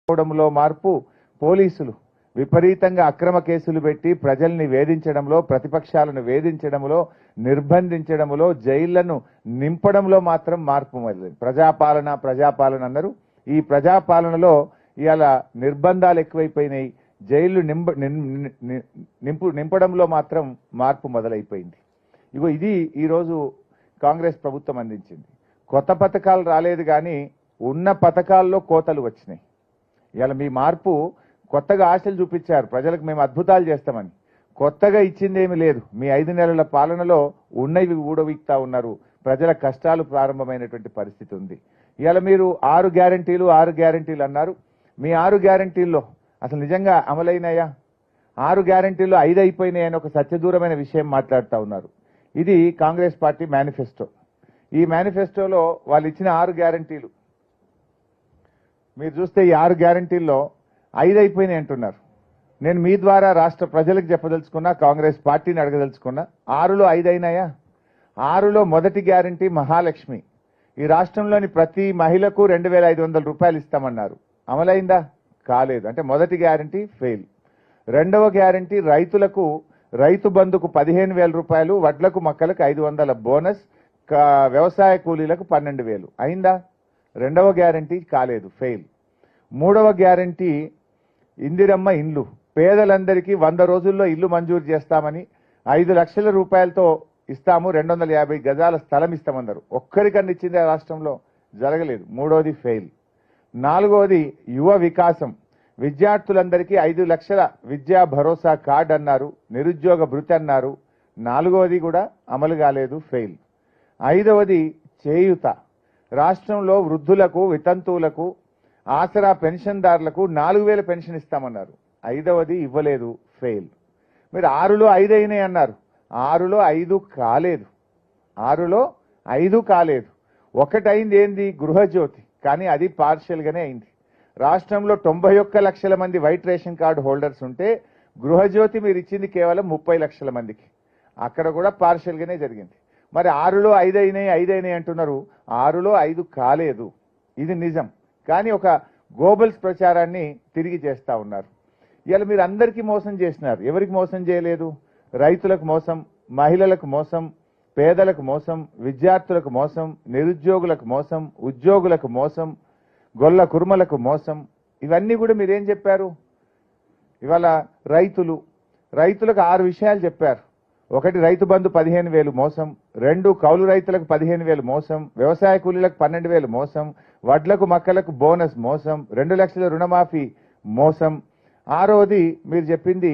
పోవడంలో మార్పు, పోలీసులు విపరీతంగా అక్రమ కేసులు పెట్టి ప్రజల్ని వేధించడంలో, ప్రతిపక్షాలను వేధించడంలో, నిర్బంధించడంలో, జైళ్లను నింపడంలో మాత్రం మార్పు మొదలైంది. ప్రజాపాలన అన్నారు. ఈ ప్రజాపాలనలో ఇవాళ నిర్బంధాలు ఎక్కువైపోయినాయి. జైళ్లు నింపడంలో మాత్రం మార్పు మొదలైపోయింది. ఇగో ఇది ఈరోజు కాంగ్రెస్ ప్రభుత్వం అందించింది. కొత్త పథకాలు రాలేదు కానీ ఉన్న పథకాల్లో కోతలు వచ్చినాయి. ఇవాళ మీ మార్పు కొత్తగా ఆశలు చూపించారు ప్రజలకు, మేము అద్భుతాలు చేస్తామని. కొత్తగా ఇచ్చింది ఏమీ లేదు. మీ 5 నెలల పాలనలో ఉన్నవి ఊడవిక్తా ఉన్నారు. ప్రజల కష్టాలు ప్రారంభమైనటువంటి పరిస్థితి ఉంది. ఇవాళ మీరు 6 గ్యారంటీలు అన్నారు. మీ 6 గ్యారంటీల్లో అసలు నిజంగా అమలైనాయా? 6 గ్యారంటీల్లో 5 అయిపోయినాయని ఒక సత్యదూరమైన విషయం మాట్లాడుతూ ఉన్నారు. ఇది కాంగ్రెస్ పార్టీ మేనిఫెస్టో. ఈ మేనిఫెస్టోలో వాళ్ళు ఇచ్చిన 6 గ్యారంటీలు మీరు చూస్తే ఈ 6 గ్యారంటీల్లో 5 అయిపోయినాయి అంటున్నారు. నేను మీ ద్వారా రాష్ట్ర ప్రజలకు చెప్పదలుచుకున్నా, కాంగ్రెస్ పార్టీని అడగదలుచుకున్నా, 6లో 5 అయినాయా? 6లో మొదటి గ్యారంటీ మహాలక్ష్మి. ఈ రాష్ట్రంలోని ప్రతి మహిళకు 2,500 రూపాయలు ఇస్తామన్నారు. అమలైందా? కాలేదు. అంటే మొదటి గ్యారంటీ ఫెయిల్. రెండవ గ్యారంటీ రైతులకు రైతు బంధుకు 15,000 రూపాయలు, వడ్లకు మొక్కలకు 500 బోనస్, వ్యవసాయ కూలీలకు 12,000 అయిందా? రెండవ గ్యారంటీ కాలేదు, ఫెయిల్. మూడవ గ్యారంటీ ఇందిరమ్మ ఇండ్లు. పేదలందరికీ 100 రోజుల్లో ఇల్లు మంజూరు చేస్తామని 5 లక్షల రూపాయలతో ఇస్తాము, 250 గజాల స్థలం ఇస్తామన్నారు. ఒక్కరికన్నా ఇచ్చింది రాష్ట్రంలో? జరగలేదు. మూడోది ఫెయిల్. నాలుగోది యువ వికాసం. విద్యార్థులందరికీ 5 లక్షల విద్యా భరోసా కార్డు అన్నారు, నిరుద్యోగ భృతి అన్నారు. నాలుగోది కూడా అమలు కాలేదు, ఫెయిల్. ఐదవది చేయూత. రాష్ట్రంలో వృద్ధులకు, వితంతువులకు, ఆసరా పెన్షన్దారులకు 4,000 పెన్షన్ ఇస్తామన్నారు. ఐదవది ఇవ్వలేదు, ఫెయిల్. మీరు 6లో 5 అయినాయి అన్నారు. 6లో 5 కాలేదు. 6లో 5 కాలేదు. ఒకటైంది ఏంది? గృహజ్యోతి. కానీ అది పార్షియల్గానే అయింది. రాష్ట్రంలో 91 లక్షల మంది వైట్ రేషన్ కార్డు హోల్డర్స్ ఉంటే గృహజ్యోతి మీరు ఇచ్చింది కేవలం 30 లక్షల మందికి. అక్కడ కూడా పార్షియల్గానే జరిగింది. మరి 6లో 5 అయినాయి అంటున్నారు. 6లో 5 కాలేదు. ఇది నిజం. కానీ ఒక గోబల్స్ ప్రచారాన్ని తిరిగి చేస్తా ఉన్నారు. ఇవాళ మీరు అందరికీ మోసం చేసినారు. ఎవరికి మోసం చేయలేదు? రైతులకు మోసం, మహిళలకు మోసం, పేదలకు మోసం, విద్యార్థులకు మోసం, నిరుద్యోగులకు మోసం, ఉద్యోగులకు మోసం, గొల్ల కుర్మలకు మోసం. ఇవన్నీ కూడా మీరేం చెప్పారు? ఇవాళ రైతులకు 6 విషయాలు చెప్పారు. ఒకటి, రైతు బంధు 15,000 మోసం. 2, కౌలు రైతులకు 15,000 మోసం. వ్యవసాయ కూలీలకు 12,000 మోసం. వడ్లకు మక్కలకు బోనస్ మోసం. 2 లక్షల రుణమాఫీ మోసం. 6వది మీరు చెప్పింది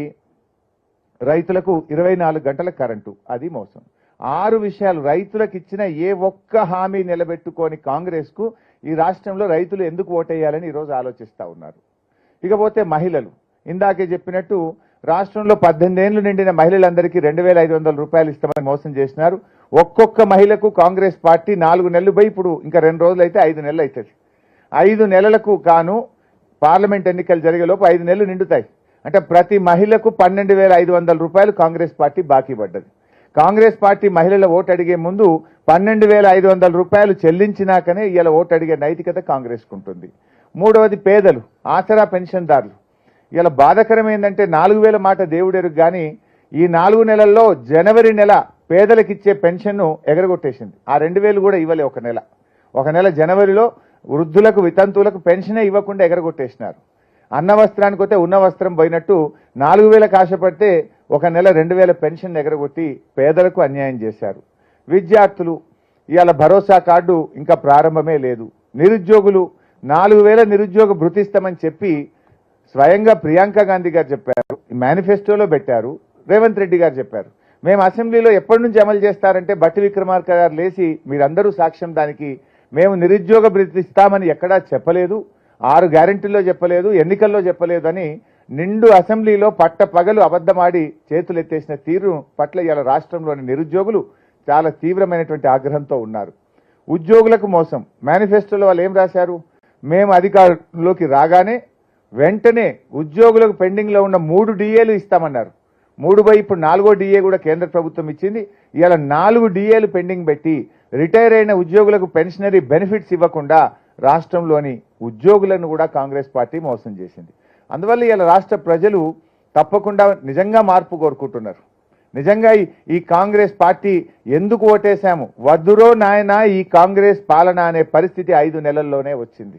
రైతులకు 24 గంటల కరెంటు, అది మోసం. 6 విషయాలు రైతులకు ఇచ్చిన ఏ ఒక్క హామీ నిలబెట్టుకొని కాంగ్రెస్ కు ఈ రాష్ట్రంలో రైతులు ఎందుకు ఓటేయాలని ఈరోజు ఆలోచిస్తా ఉన్నారు. ఇకపోతే మహిళలు, ఇందాకే చెప్పినట్టు రాష్ట్రంలో 18 ఏళ్లు నిండిన మహిళలందరికీ 2,500 రూపాయలు ఇస్తామని మోసం చేసినారు. ఒక్కొక్క మహిళకు కాంగ్రెస్ పార్టీ 4 నెలలు పోయి ఇప్పుడు ఇంకా 2 రోజులు అయితే 5 నెలలు అవుతుంది. 5 నెలలకు గాను పార్లమెంట్ ఎన్నికలు జరిగేలోపు 5 నెలలు నిండుతాయి. అంటే ప్రతి మహిళకు 12,500 రూపాయలు కాంగ్రెస్ పార్టీ బాకీ పడ్డది. కాంగ్రెస్ పార్టీ మహిళల ఓటు అడిగే ముందు 12,500 రూపాయలు చెల్లించినాకనే ఇవాళ ఓటు అడిగే నైతికత కాంగ్రెస్కు ఉంటుంది. మూడవది పేదలు, ఆసరా పెన్షన్దారులు. ఇలా బాధాకరం ఏంటంటే 4,000 మాట దేవుడెరుగు కానీ ఈ 4 నెలల్లో జనవరి నెల పేదలకిచ్చే పెన్షన్ను ఎగరగొట్టేసింది. ఆ 2,000 కూడా ఇవ్వలే. ఒక నెల జనవరిలో వృద్ధులకు, వితంతువులకు పెన్షనే ఇవ్వకుండా ఎగరగొట్టేసినారు. అన్న వస్త్రానికి పోతే ఉన్న వస్త్రం పోయినట్టు 4,000కు ఆశపడితే ఒక నెల 2,000 పెన్షన్ ఎగరగొట్టి పేదలకు అన్యాయం చేశారు. విద్యార్థులు, ఇవాళ భరోసా కార్డు ఇంకా ప్రారంభమే లేదు. నిరుద్యోగులు 4,000 నిరుద్యోగ భృతి ఇస్తామని చెప్పి స్వయంగా ప్రియాంక గాంధీ గారు చెప్పారు, మేనిఫెస్టోలో పెట్టారు, రేవంత్ రెడ్డి గారు చెప్పారు. మేము అసెంబ్లీలో ఎప్పటి నుంచి అమలు చేస్తారంటే బట్టి విక్రమార్క గారు లేచి మీరందరూ సాక్ష్యం దానికి, మేము నిరుద్యోగ భృతి ఇస్తామని ఎక్కడా చెప్పలేదు, 6 గ్యారెంటీల్లో చెప్పలేదు, ఎన్నికల్లో చెప్పలేదు అని నిండు అసెంబ్లీలో పగలు అబద్ధమాడి చేతులు ఎత్తేసిన తీరు పట్ల ఇవాళ రాష్ట్రంలోని నిరుద్యోగులు చాలా తీవ్రమైనటువంటి ఆగ్రహంతో ఉన్నారు. ఉద్యోగులకు మోసం. మేనిఫెస్టోలో వాళ్ళు ఏం రాశారు? మేము అధికారంలోకి రాగానే వెంటనే ఉద్యోగులకు పెండింగ్లో ఉన్న 3 డిఏలు ఇస్తామన్నారు. 3 ఇప్పుడు 4వ డిఏ కూడా కేంద్ర ప్రభుత్వం ఇచ్చింది. ఇవాళ 4 డిఏలు పెండింగ్ పెట్టి రిటైర్ అయిన ఉద్యోగులకు పెన్షనరీ బెనిఫిట్స్ ఇవ్వకుండా రాష్ట్రంలోని ఉద్యోగులను కూడా కాంగ్రెస్ పార్టీ మోసం చేసింది. అందువల్ల ఇలా రాష్ట్ర ప్రజలు తప్పకుండా నిజంగా మార్పు కోరుకుంటున్నారు. నిజంగా ఈ కాంగ్రెస్ పార్టీ ఎందుకు ఓటేశాము, వద్దురో నాయనా ఈ కాంగ్రెస్ పాలన అనే పరిస్థితి 5 నెలల్లోనే వచ్చింది.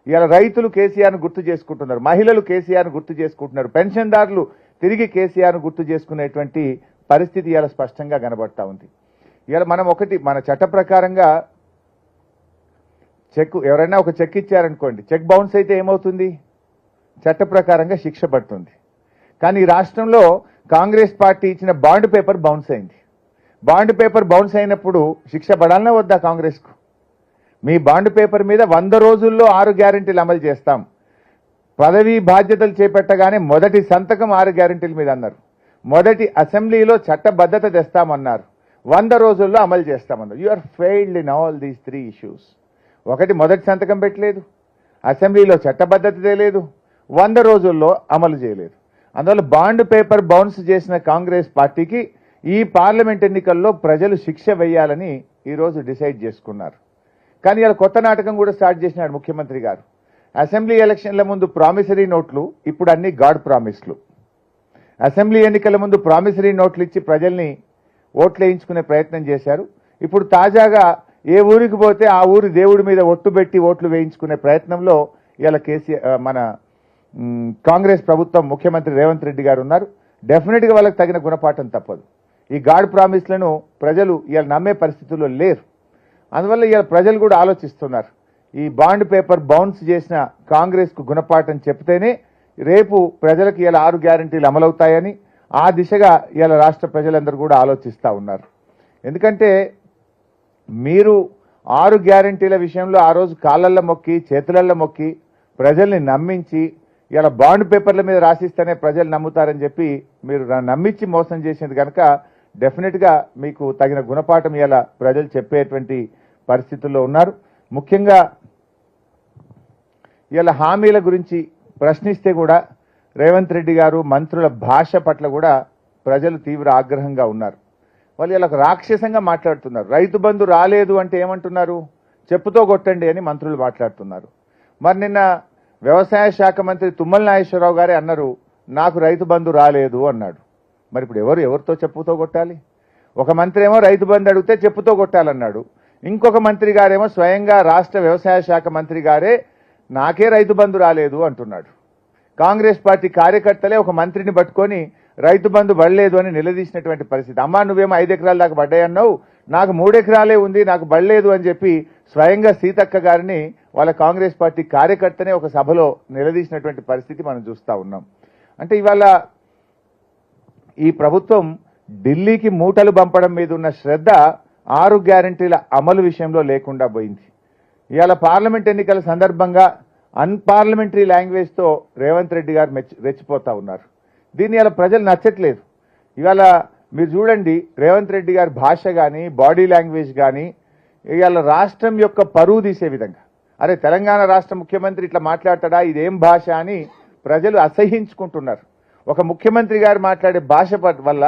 ఇలా రైతులు కేసీఆర్ను గుర్తు చేసుకుంటున్నారు, మహిళలు కేసీఆర్ను గుర్తు చేసుకుంటున్నారు, పెన్షన్దారులు తిరిగి కేసీఆర్ను గుర్తు చేసుకునేటువంటి పరిస్థితి ఇలా స్పష్టంగా కనబడతా ఉంది. ఇలా మనం మన చట్ట ప్రకారంగా ఎవరైనా ఒక చెక్ ఇచ్చారనుకోండి, చెక్ బౌన్స్ అయితే ఏమవుతుంది, చట్ట ప్రకారంగా శిక్ష పడుతుంది. కానీ ఈ రాష్ట్రంలో కాంగ్రెస్ పార్టీ ఇచ్చిన బాండ్ పేపర్ బౌన్స్ అయింది. బాండ్ పేపర్ బౌన్స్ అయినప్పుడు శిక్ష పడాలనే వద్దా కాంగ్రెస్కు? మీ బాండ్ పేపర్ మీద 100 రోజుల్లో 6 గ్యారెంటీలు అమలు చేస్తాం, పదవీ బాధ్యతలు చేపట్టగానే మొదటి సంతకం 6 గ్యారెంటీల మీద అన్నారు, మొదటి అసెంబ్లీలో చట్టబద్ధత తెస్తామన్నారు, 100 రోజుల్లో అమలు చేస్తామన్నారు. You are failed in all these 3 issues. ఒకటి, మొదటి సంతకం పెట్టలేదు, అసెంబ్లీలో చట్టబద్ధత తేలేదు, 100 రోజుల్లో అమలు చేయలేదు. అందువల్ల బాండ్ పేపర్ బౌన్స్ చేసిన కాంగ్రెస్ పార్టీకి ఈ పార్లమెంట్ ఎన్నికల్లో ప్రజలు శిక్ష వేయాలని ఈరోజు డిసైడ్ చేసుకున్నారు. కానీ ఇలా కొత్త నాటకం కూడా స్టార్ట్ చేసినాడు ముఖ్యమంత్రి గారు. అసెంబ్లీ ఎలక్షన్ల ముందు ప్రామిసరీ నోట్లు, ఇప్పుడు అన్ని గాడ్ ప్రామిస్లు. అసెంబ్లీ ఎన్నికల ముందు ప్రామిసరీ నోట్లు ఇచ్చి ప్రజల్ని ఓట్లు వేయించుకునే ప్రయత్నం చేశారు. ఇప్పుడు తాజాగా ఏ ఊరికి పోతే ఆ ఊరి దేవుడి మీద ఒట్టు పెట్టి ఓట్లు వేయించుకునే ప్రయత్నంలో ఇలా మన కాంగ్రెస్ ప్రభుత్వం, ముఖ్యమంత్రి రేవంత్ రెడ్డి గారు ఉన్నారు. డెఫినెట్గా వాళ్ళకి తగిన గుణపాఠం తప్పదు. ఈ గాడ్ ప్రామిస్లను ప్రజలు ఇలా నమ్మే పరిస్థితుల్లో లేరు. అందువల్ల ఇలా ప్రజలు కూడా ఆలోచిస్తున్నారు, ఈ బాండ్ పేపర్ బౌన్స్ చేసిన కాంగ్రెస్కు గుణపాఠం చెప్తేనే రేపు ప్రజలకు ఇలా 6 గ్యారెంటీలు అమలవుతాయని ఆ దిశగా ఇలా రాష్ట్ర ప్రజలందరూ కూడా ఆలోచిస్తూ ఉన్నారు. ఎందుకంటే మీరు 6 గ్యారెంటీల విషయంలో ఆ రోజు కాళ్ళల్లో మొక్కి చేతులల్లో మొక్కి ప్రజల్ని నమ్మించి ఇలా బాండ్ పేపర్ల మీద రాసిస్తేనే ప్రజలు నమ్ముతారని చెప్పి మీరు నమ్మించి మోసం చేసేది కనుక డెఫినెట్గా మీకు తగిన గుణపాఠం ఇలా ప్రజలు చెప్పేటువంటి పరిస్థితుల్లో ఉన్నారు. ముఖ్యంగా ఇలా హామీల గురించి ప్రశ్నిస్తే కూడా రేవంత్ రెడ్డి గారు మంత్రుల భాష పట్ల కూడా ప్రజలు తీవ్ర ఆగ్రహంగా ఉన్నారు. వాళ్ళు ఇలా రాక్షసంగా మాట్లాడుతున్నారు. రైతు బంధు రాలేదు అంటే ఏమంటున్నారు, చెప్పుతో కొట్టండి అని మంత్రులు మాట్లాడుతున్నారు. మరి నిన్న వ్యవసాయ శాఖ మంత్రి తుమ్మల నాగేశ్వరరావు గారే అన్నారు, నాకు రైతు బంధు రాలేదు అన్నాడు. మరి ఇప్పుడు ఎవరితో చెప్పుతో కొట్టాలి? ఒక మంత్రి ఏమో రైతు బంధు అడిగితే చెప్పుతో కొట్టాలన్నాడు, ఇంకొక మంత్రి గారేమో స్వయంగా రాష్ట్ర వ్యవసాయ శాఖ మంత్రి గారే నాకే రైతు బంధు రాలేదు అంటున్నాడు. కాంగ్రెస్ పార్టీ కార్యకర్తలే ఒక మంత్రిని పట్టుకొని రైతు బంధు పడలేదు అని నిలదీసినటువంటి పరిస్థితి. అమ్మా నువ్వేమో 5 ఎకరాల దాకా పడ్డాయన్నావు, నాకు 3 ఎకరాలే ఉంది, నాకు పడలేదు అని చెప్పి స్వయంగా సీతక్క గారిని వాళ్ళ కాంగ్రెస్ పార్టీ కార్యకర్తనే ఒక సభలో నిలదీసినటువంటి పరిస్థితి మనం చూస్తూ ఉన్నాం. అంటే ఇవాళ ఈ ప్రభుత్వం ఢిల్లీకి మూటలు పంపడం మీద ఉన్న శ్రద్ధ 6 గ్యారెంటీల అమలు విషయంలో లేకుండా పోయింది. ఇవాళ పార్లమెంట్ ఎన్నికల సందర్భంగా అన్పార్లమెంటరీ లాంగ్వేజ్తో రేవంత్ రెడ్డి గారు రెచ్చిపోతా ఉన్నారు. దీన్ని ఇలా ప్రజలు నచ్చట్లేదు. ఇవాళ మీరు చూడండి, రేవంత్ రెడ్డి గారి భాష కానీ బాడీ లాంగ్వేజ్ కానీ ఇవాళ రాష్ట్రం యొక్క పరువు తీసే విధంగా, అరే తెలంగాణ రాష్ట్ర ముఖ్యమంత్రి ఇట్లా మాట్లాడతాడా, ఇదేం భాష అని ప్రజలు అసహించుకుంటున్నారు. ఒక ముఖ్యమంత్రి గారు మాట్లాడే భాష వల్ల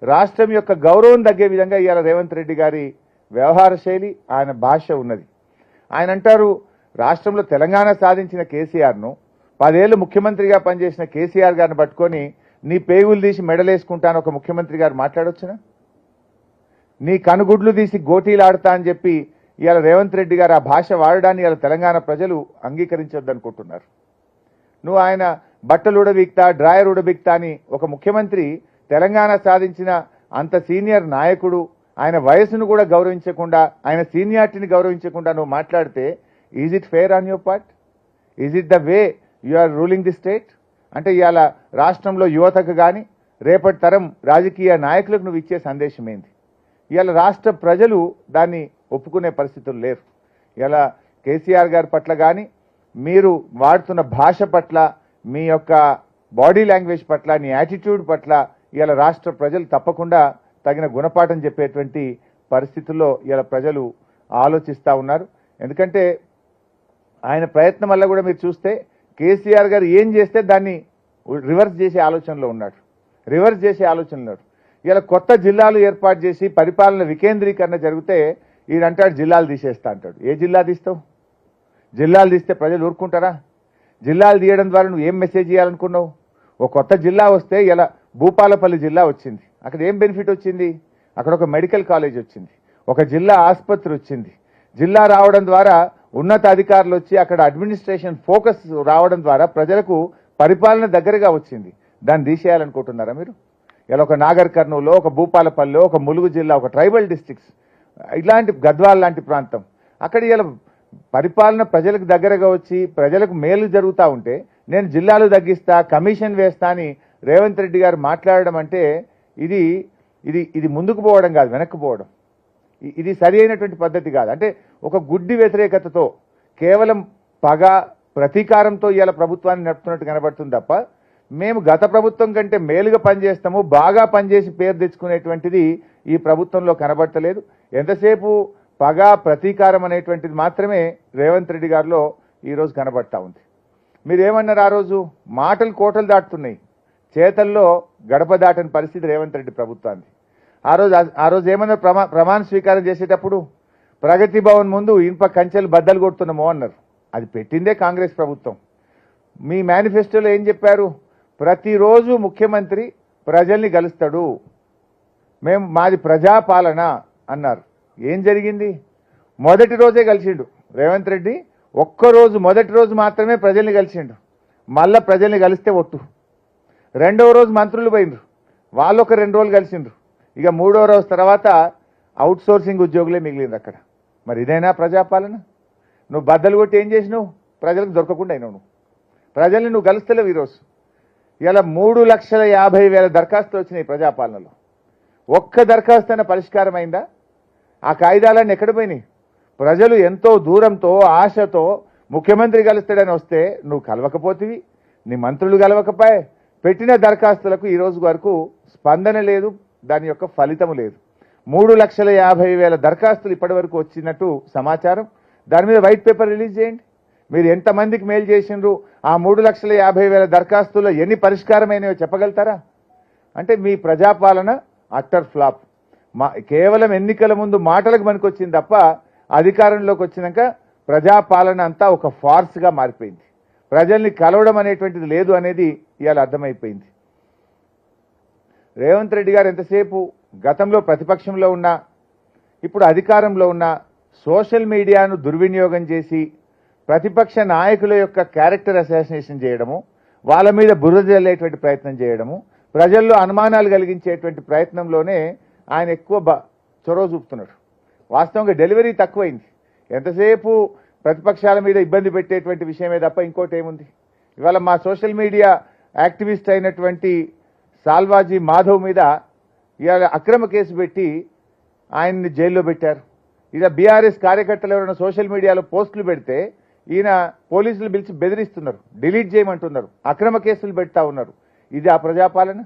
రాష్ట్రం యొక్క గౌరవం తగ్గే విధంగా ఇవాళ రేవంత్ రెడ్డి గారి వ్యవహార శైలి, ఆయన భాష ఉన్నది. ఆయన అంటారు, రాష్ట్రంలో తెలంగాణ సాధించిన కేసీఆర్ను 10 ఏళ్ళు ముఖ్యమంత్రిగా పనిచేసిన కేసీఆర్ గారిని పట్టుకొని నీ పేగులు తీసి మెడలేసుకుంటాను ఒక ముఖ్యమంత్రి గారు మాట్లాడొచ్చునా? నీ కనుగుడ్లు తీసి గోటీలు ఆడతా అని చెప్పి ఇవాళ రేవంత్ రెడ్డి గారు ఆ భాష వాడడాన్ని ఇవాళ తెలంగాణ ప్రజలు అంగీకరించొద్దనుకుంటున్నారు. నువ్వు ఆయన బట్టలు ఉడబిక్తా డ్రాయర్ ఉడబిక్తా అని ఒక ముఖ్యమంత్రి తెలంగాణ సాధించిన అంత సీనియర్ నాయకుడు, ఆయన వయసును కూడా గౌరవించకుండా, ఆయన సీనియారిటీని గౌరవించకుండా నువ్వు మాట్లాడితే is it fair on your part? Is it the way you are ruling the state? అంటే ఇవాళ రాష్ట్రంలో యువతకు కానీ రేపటి తరం రాజకీయ నాయకులకు నువ్వు ఇచ్చే సందేశం ఏంది? ఇవాళ రాష్ట్ర ప్రజలు దాన్ని ఒప్పుకునే పరిస్థితులు లేరు. ఇలా కేసీఆర్ గారి పట్ల కానీ మీరు వాడుతున్న భాష పట్ల, మీ యొక్క బాడీ లాంగ్వేజ్ పట్ల, నీ యాటిట్యూడ్ పట్ల ఇలా రాష్ట్ర ప్రజలు తప్పకుండా తగిన గుణపాఠం చెప్పేటువంటి పరిస్థితుల్లో ఇలా ప్రజలు ఆలోచిస్తూ ఉన్నారు. ఎందుకంటే ఆయన ప్రయత్నం వల్ల కూడా మీరు చూస్తే కేసీఆర్ గారు ఏం చేస్తే దాన్ని రివర్స్ చేసే ఆలోచనలో ఉన్నాడు. ఇలా కొత్త జిల్లాలు ఏర్పాటు చేసి పరిపాలన వికేంద్రీకరణ జరిగితే ఈయనంటాడు జిల్లాలు తీసేస్తా అంటాడు. ఏ జిల్లా తీస్తావు? జిల్లాలు తీస్తే ప్రజలు ఊరుకుంటారా? జిల్లాలు తీయడం ద్వారా నువ్వు ఏం మెసేజ్ ఇవ్వాలనుకున్నావు? ఒక కొత్త జిల్లా వస్తే ఇలా భూపాలపల్లి జిల్లా వచ్చింది. అక్కడ ఏం బెనిఫిట్ వచ్చింది? అక్కడ ఒక మెడికల్ కాలేజ్ వచ్చింది, ఒక జిల్లా ఆసుపత్రి వచ్చింది. జిల్లా రావడం ద్వారా ఉన్నత అధికారులు వచ్చి అక్కడ అడ్మినిస్ట్రేషన్ ఫోకస్ రావడం ద్వారా ప్రజలకు పరిపాలన దగ్గరగా వచ్చింది. దాన్ని తీసేయాలనుకుంటున్నారా మీరు? ఇలా ఒక నాగర్ కర్నూలు, ఒక భూపాలపల్లి, ఒక ములుగు జిల్లా, ఒక ట్రైబల్ డిస్ట్రిక్ట్స్, ఇలాంటి గద్వాల్ లాంటి ప్రాంతం, అక్కడ ఇలా పరిపాలన ప్రజలకు దగ్గరగా వచ్చి ప్రజలకు మేలు జరుగుతూ ఉంటే నేను జిల్లాలు తగ్గిస్తా, కమిషన్ వేస్తా అని రేవంత్ రెడ్డి గారు మాట్లాడడం అంటే ఇది ఇది ఇది ముందుకు పోవడం కాదు, వెనక్కి పోవడం. ఇది సరి అయినటువంటి పద్ధతి కాదు. అంటే ఒక గుడ్డి వ్యతిరేకతతో కేవలం పగ ప్రతీకారంతో ఇవాళ ప్రభుత్వాన్ని నడుపుతున్నట్టు కనబడుతుంది తప్ప మేము గత ప్రభుత్వం కంటే మేలుగా పనిచేస్తాము, బాగా పనిచేసి పేరు తెచ్చుకునేటువంటిది ఈ ప్రభుత్వంలో కనబడతలేదు. ఎంతసేపు పగ ప్రతీకారం అనేటువంటిది మాత్రమే రేవంత్ రెడ్డి గారిలో ఈరోజు కనబడతా ఉంది. మీరేమన్నారు? ఆ రోజు మాటలు కోటలు దాటుతున్నాయి, చేతల్లో గడప దాటని పరిస్థితి రేవంత్ రెడ్డి ప్రభుత్వాన్ని. ఆ రోజు ఏమన్నా ప్రమాణ స్వీకారం చేసేటప్పుడు ప్రగతి భవన్ ముందు ఇనుప కంచెలు బద్దలు కొడుతున్నామో అన్నారు. అది పెట్టిందే కాంగ్రెస్ ప్రభుత్వం. మీ మేనిఫెస్టోలో ఏం చెప్పారు? ప్రతిరోజు ముఖ్యమంత్రి ప్రజల్ని కలుస్తాడు, మాది ప్రజాపాలన అన్నారు. ఏం జరిగింది? మొదటి రోజే కలిసిండు రేవంత్ రెడ్డి. ఒక్కరోజు మొదటి రోజు మాత్రమే ప్రజల్ని కలిసిండు, మళ్ళా ప్రజల్ని కలిస్తే ఒట్టు. రెండవ రోజు మంత్రులు పోయిండ్రు, వాళ్ళు ఒక 2 రోజులు కలిసిండ్రు. ఇక 3వ రోజు తర్వాత అవుట్ సోర్సింగ్ ఉద్యోగులే మిగిలింది అక్కడ. మరి ఇదైనా ప్రజాపాలన? నువ్వు బద్దలు కొట్టి ఏం చేసినావు? ప్రజలకు దొరకకుండా అయినావు. నువ్వు ప్రజల్ని నువ్వు కలుస్తలేవు. ఈరోజు ఇలా 3,50,000 దరఖాస్తులు వచ్చినాయి ప్రజాపాలనలో. ఒక్క దరఖాస్తు అయినా పరిష్కారం అయిందా? ఆ కాయిదాలన్నీ ఎక్కడ పోయినాయి? ప్రజలు ఎంతో దూరంతో ఆశతో ముఖ్యమంత్రి కలుస్తాడని వస్తే నువ్వు కలవకపోతివి, నీ మంత్రులు కలవకపోయే. పెట్టిన దరఖాస్తులకు ఈ రోజు వరకు స్పందన లేదు, దాని యొక్క ఫలితం లేదు. 3,50,000 దరఖాస్తులు ఇప్పటి వరకు వచ్చినట్టు సమాచారం. దాని మీద వైట్ పేపర్ రిలీజ్ చేయండి. మీరు ఎంతమందికి మెయిల్ చేసిండ్రు? ఆ 3,50,000 దరఖాస్తుల్లో ఎన్ని పరిష్కారమైనవో చెప్పగలుగుతారా? అంటే మీ ప్రజాపాలన అట్టర్ ఫ్లాప్. కేవలం ఎన్నికల ముందు మాటలకు పనికొచ్చింది తప్ప అధికారంలోకి వచ్చినాక ప్రజాపాలన అంతా ఒక ఫార్స్గా మారిపోయింది. ప్రజల్ని కలవడం అనేటువంటిది లేదు అనేది ఇవాళ అర్థమైపోయింది. రేవంత్ రెడ్డి గారు ఎంతసేపు గతంలో ప్రతిపక్షంలో ఉన్నా, ఇప్పుడు అధికారంలో ఉన్న సోషల్ మీడియాను దుర్వినియోగం చేసి ప్రతిపక్ష నాయకుల యొక్క క్యారెక్టర్ అసాసినేషన్ చేయడము, వాళ్ళ మీద బురద జల్లేటువంటి ప్రయత్నం చేయడము, ప్రజల్లో అనుమానాలు కలిగించేటువంటి ప్రయత్నంలోనే ఆయన ఎక్కువ చొరవ చూపుతున్నాడు. వాస్తవంగా డెలివరీ తక్కువైంది. ఎంతసేపు ప్రతిపక్షాల మీద ఇబ్బంది పెట్టేటువంటి విషయమే తప్ప ఇంకోటి ఏముంది? ఇవాళ మా సోషల్ మీడియా యాక్టివిస్ట్ అయినటువంటి సాల్వాజీ మాధవ్ మీద ఇవాళ అక్రమ కేసు పెట్టి ఆయన్ని జైల్లో పెట్టారు. ఇలా బీఆర్ఎస్ కార్యకర్తలు ఎవరైనా సోషల్ మీడియాలో పోస్టులు పెడితే ఈయన పోలీసులు పిలిచి బెదిరిస్తున్నారు, డిలీట్ చేయమంటున్నారు, అక్రమ కేసులు పెడతా ఉన్నారు. ఇది ఆ ప్రజాపాలన?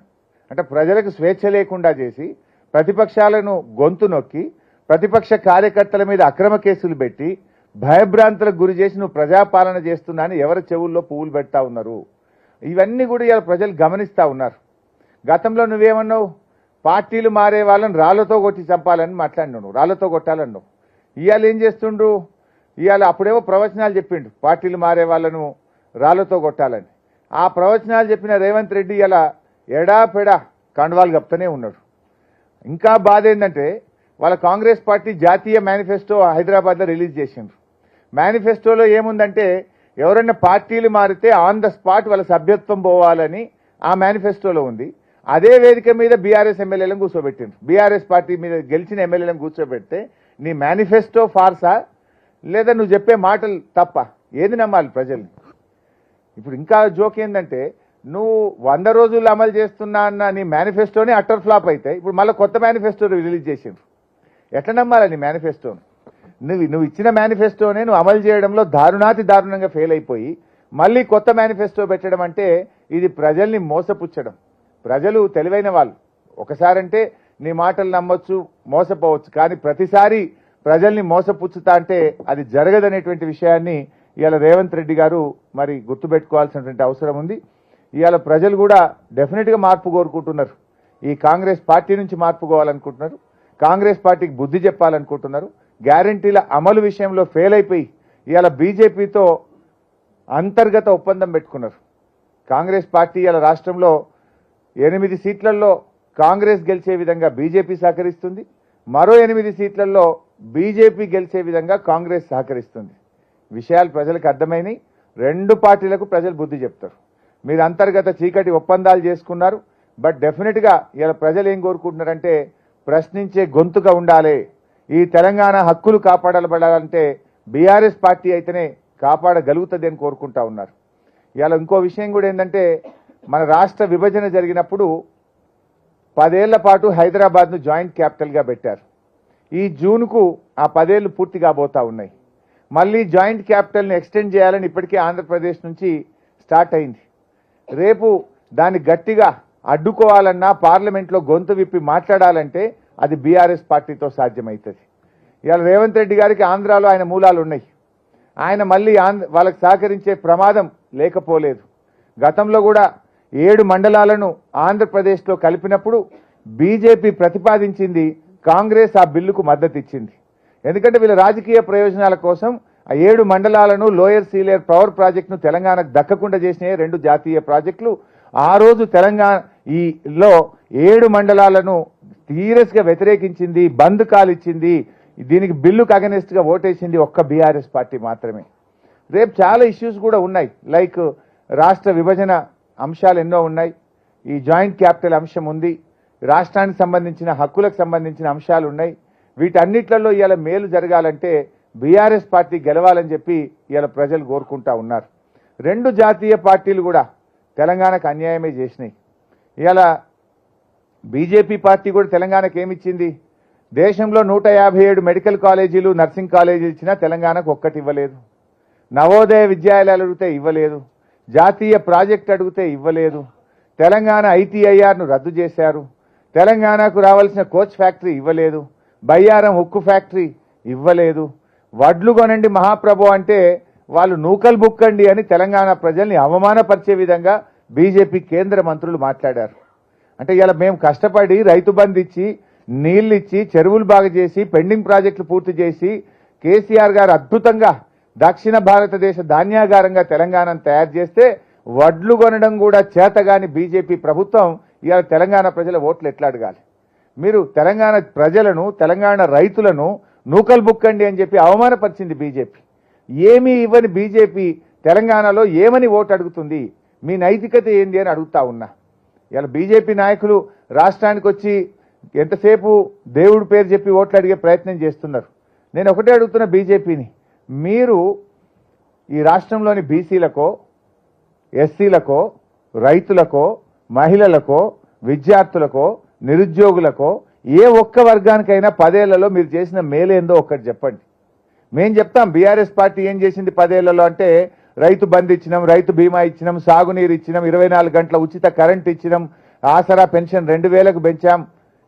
అంటే ప్రజలకు స్వేచ్ఛ లేకుండా చేసి ప్రతిపక్షాలను గొంతు నొక్కి ప్రతిపక్ష కార్యకర్తల మీద అక్రమ కేసులు పెట్టి భయభ్రాంతులకు గురి చేసి నువ్వు ప్రజాపాలన చేస్తున్నాని ఎవరి చెవుల్లో పువ్వులు పెడతా ఉన్నారు. ఇవన్నీ కూడా ఇలా ప్రజలు గమనిస్తూ ఉన్నారు. గతంలో నువ్వేమన్నావు? పార్టీలు మారే వాళ్ళని రాళ్లతో కొట్టి చంపాలని మాట్లాడినావు, రాళ్లతో కొట్టాలన్నావు. ఇవాళ ఏం చేస్తుండ్రు? ఇవాళ అప్పుడేమో ప్రవచనాలు చెప్పిండు పార్టీలు మారే వాళ్ళను రాళ్లతో కొట్టాలని. ఆ ప్రవచనాలు చెప్పిన రేవంత్ రెడ్డి ఇలా ఎడాపెడా కండువాలు కప్తూనే ఉన్నాడు. ఇంకా బాధ ఏంటంటే వాళ్ళ కాంగ్రెస్ పార్టీ జాతీయ మేనిఫెస్టో హైదరాబాద్లో రిలీజ్ చేసిండ్రు. మేనిఫెస్టోలో ఏముందంటే ఎవరైనా పార్టీలు మారితే ఆన్ ద స్పాట్ వాళ్ళ సభ్యత్వం పోవాలని ఆ మేనిఫెస్టోలో ఉంది. అదే వేదిక మీద బీఆర్ఎస్ ఎమ్మెల్యేలను కూర్చోబెట్టిండ్రు. బీఆర్ఎస్ పార్టీ మీద గెలిచిన ఎమ్మెల్యేలను కూర్చోబెడితే నీ మేనిఫెస్టో ఫార్సా లేదా నువ్వు చెప్పే మాటలు తప్ప? ఏది నమ్మాలి ప్రజల్ని? ఇప్పుడు ఇంకా జోక్ ఏంటంటే నువ్వు 100 రోజులు అమలు చేస్తున్నా అన్న నీ మేనిఫెస్టోనే అట్టర్ ఫ్లాప్ అయితే ఇప్పుడు మళ్ళీ కొత్త మేనిఫెస్టో రిలీజ్ చేసిండ్రు. ఎట్లా నమ్మాలి నీ మేనిఫెస్టోను? నువ్వు ఇచ్చిన మేనిఫెస్టోనే నువ్వు అమలు చేయడంలో దారుణంగా ఫెయిల్ అయిపోయి మళ్ళీ కొత్త మేనిఫెస్టో పెట్టడం అంటే ఇది ప్రజల్ని మోసపుచ్చడం. ప్రజలు తెలివైన వాళ్ళు. ఒకసారంటే నీ మాటలు నమ్మొచ్చు, మోసపోవచ్చు, కానీ ప్రతిసారి ప్రజల్ని మోసపుచ్చుతా అంటే అది జరగదనేటువంటి విషయాన్ని ఇవాళ రేవంత్ రెడ్డి గారు మరి గుర్తుపెట్టుకోవాల్సినటువంటి అవసరం ఉంది. ఇవాళ ప్రజలు కూడా డెఫినెట్గా మార్పు కోరుకుంటున్నారు. ఈ కాంగ్రెస్ పార్టీ నుంచి మార్పు కోవాలనుకుంటున్నారు, కాంగ్రెస్ పార్టీకి బుద్ధి చెప్పాలనుకుంటున్నారు. గ్యారంటీల అమలు విషయంలో ఫెయిల్ అయిపోయి ఇవాళ బీజేపీతో అంతర్గత ఒప్పందం పెట్టుకున్నారు. కాంగ్రెస్ పార్టీ ఇవాళ రాష్ట్రంలో 8 సీట్లలో కాంగ్రెస్ గెలిచే విధంగా బీజేపీ సహకరిస్తుంది, మరో 8 సీట్లలో బీజేపీ గెలిచే విధంగా కాంగ్రెస్ సహకరిస్తుంది. విషయాలు ప్రజలకు అర్థమైనాయి. 2 పార్టీలకు ప్రజలు బుద్ధి చెప్తారు. మీరు అంతర్గత చీకటి ఒప్పందాలు చేసుకున్నారు. బట్ డెఫినెట్గా ఇలా ప్రజలు ఏం కోరుకుంటున్నారంటే ప్రశ్నించే గొంతుగా ఉండాలి. ఈ తెలంగాణ హక్కులు కాపాడబడాలంటే బీఆర్ఎస్ పార్టీ అయితేనే కాపాడగలుగుతుంది అని కోరుకుంటా ఉన్నారు. ఇలా ఇంకో విషయం కూడా ఏంటంటే మన రాష్ట్ర విభజన జరిగినప్పుడు 10 ఏళ్ల పాటు హైదరాబాద్ను జాయింట్ క్యాపిటల్గా పెట్టారు. ఈ జూన్కు ఆ 10 ఏళ్లు పూర్తి కాబోతా ఉన్నాయి. మళ్ళీ జాయింట్ క్యాపిటల్ని ఎక్స్టెండ్ చేయాలని ఇప్పటికే ఆంధ్రప్రదేశ్ నుంచి స్టార్ట్ అయింది. రేపు దాన్ని గట్టిగా అడ్డుకోవాలన్నా పార్లమెంట్లో గొంతు విప్పి మాట్లాడాలంటే అది బీఆర్ఎస్ పార్టీతో సాధ్యమవుతుంది. ఇవాళ రేవంత్ రెడ్డి గారికి ఆంధ్రాలో ఆయన మూలాలు ఉన్నాయి. ఆయన మళ్ళీ వాళ్ళకి సహకరించే ప్రమాదం లేకపోలేదు. గతంలో కూడా 7 మండలాలను ఆంధ్రప్రదేశ్లో కలిపినప్పుడు బీజేపీ ప్రతిపాదించింది, కాంగ్రెస్ ఆ బిల్లుకు మద్దతు ఇచ్చింది. ఎందుకంటే వీళ్ళ రాజకీయ ప్రయోజనాల కోసం ఆ 7 మండలాలను లోయర్ సీలేర్ పవర్ ప్రాజెక్టును తెలంగాణకు దక్కకుండా చేసిన 2 జాతీయ ప్రాజెక్టులు. ఆ రోజు తెలంగాణలో 7 మండలాలను సీరియస్గా వ్యతిరేకించింది, బంద్ కాల్ ఇచ్చింది, దీనికి బిల్లుకు అగెనిస్ట్గా ఓటేసింది ఒక్క బీఆర్ఎస్ పార్టీ మాత్రమే. రేపు చాలా ఇష్యూస్ కూడా ఉన్నాయి. లైక్ రాష్ట్ర విభజన అంశాలు ఎన్నో ఉన్నాయి. ఈ జాయింట్ క్యాపిటల్ అంశం ఉంది. రాష్ట్రానికి సంబంధించిన హక్కులకు సంబంధించిన అంశాలు ఉన్నాయి. వీటన్నిట్లలో ఇవాళ మేలు జరగాలంటే బీఆర్ఎస్ పార్టీ గెలవాలని చెప్పి ఇవాళ ప్రజలు కోరుకుంటా ఉన్నారు. 2 జాతీయ పార్టీలు కూడా తెలంగాణకు అన్యాయమే చేసినాయి. ఇవాళ బీజేపీ పార్టీ కూడా తెలంగాణకు ఏమిచ్చింది? దేశంలో 157 మెడికల్ కాలేజీలు, నర్సింగ్ కాలేజీలు ఇచ్చినా తెలంగాణకు ఒక్కటి ఇవ్వలేదు. నవోదయ విద్యాలయాలు అడిగితే ఇవ్వలేదు. జాతీయ ప్రాజెక్ట్ అడిగితే ఇవ్వలేదు. తెలంగాణ ఐటీఐఆర్ను రద్దు చేశారు. తెలంగాణకు రావాల్సిన కోచ్ ఫ్యాక్టరీ ఇవ్వలేదు. బయ్యారం ఉక్కు ఫ్యాక్టరీ ఇవ్వలేదు. వడ్లు కొనండి మహాప్రభు అంటే వాళ్ళు నూకలు బుక్కండి అని తెలంగాణ ప్రజల్ని అవమానపరిచే విధంగా బీజేపీ కేంద్ర మంత్రులు మాట్లాడారు. అంటే ఇలా మేము కష్టపడి రైతు బంధు ఇచ్చి, నీళ్లు ఇచ్చి, చెరువులు బాగు చేసి, పెండింగ్ ప్రాజెక్టులు పూర్తి చేసి, కేసీఆర్ గారు అద్భుతంగా దక్షిణ భారతదేశ ధాన్యాగారంగా తెలంగాణను తయారు చేస్తే వడ్లు కొనడం కూడా చేతగాని బీజేపీ ప్రభుత్వం ఇవాళ తెలంగాణ ప్రజల ఓట్లు ఎట్లా అడగాలి? మీరు తెలంగాణ ప్రజలను, తెలంగాణ రైతులను నూకలు బుక్కండి అని చెప్పి అవమానపరిచింది బీజేపీ. ఏమీ ఇవ్వని బీజేపీ తెలంగాణలో ఏమని ఓటు అడుగుతుంది? మీ నైతికత ఏంది అని అడుగుతా ఉన్నా. ఇలా బీజేపీ నాయకులు రాష్ట్రానికి వచ్చి ఎంతసేపు దేవుడి పేరు చెప్పి ఓట్లు అడిగే ప్రయత్నం చేస్తున్నారు. నేను ఒకటే అడుగుతున్నా బీజేపీని, మీరు ఈ రాష్ట్రంలోని బీసీలకో, ఎస్సీలకో, రైతులకో, మహిళలకో, విద్యార్థులకో, నిరుద్యోగులకో ఏ ఒక్క వర్గానికైనా 10 ఏళ్లలో మీరు చేసిన మేలేందో ఒక్కటి చెప్పండి. మేం చెప్తాం బీఆర్ఎస్ పార్టీ ఏం చేసింది 10 ఏళ్లలో అంటే రైతు బంద్ ఇచ్చినాం, రైతు బీమా ఇచ్చినాం, సాగునీరు ఇచ్చినాం, 24 గంటల ఉచిత కరెంట్ ఇచ్చినాం, ఆసరా పెన్షన్ 2000కు పెంచాం,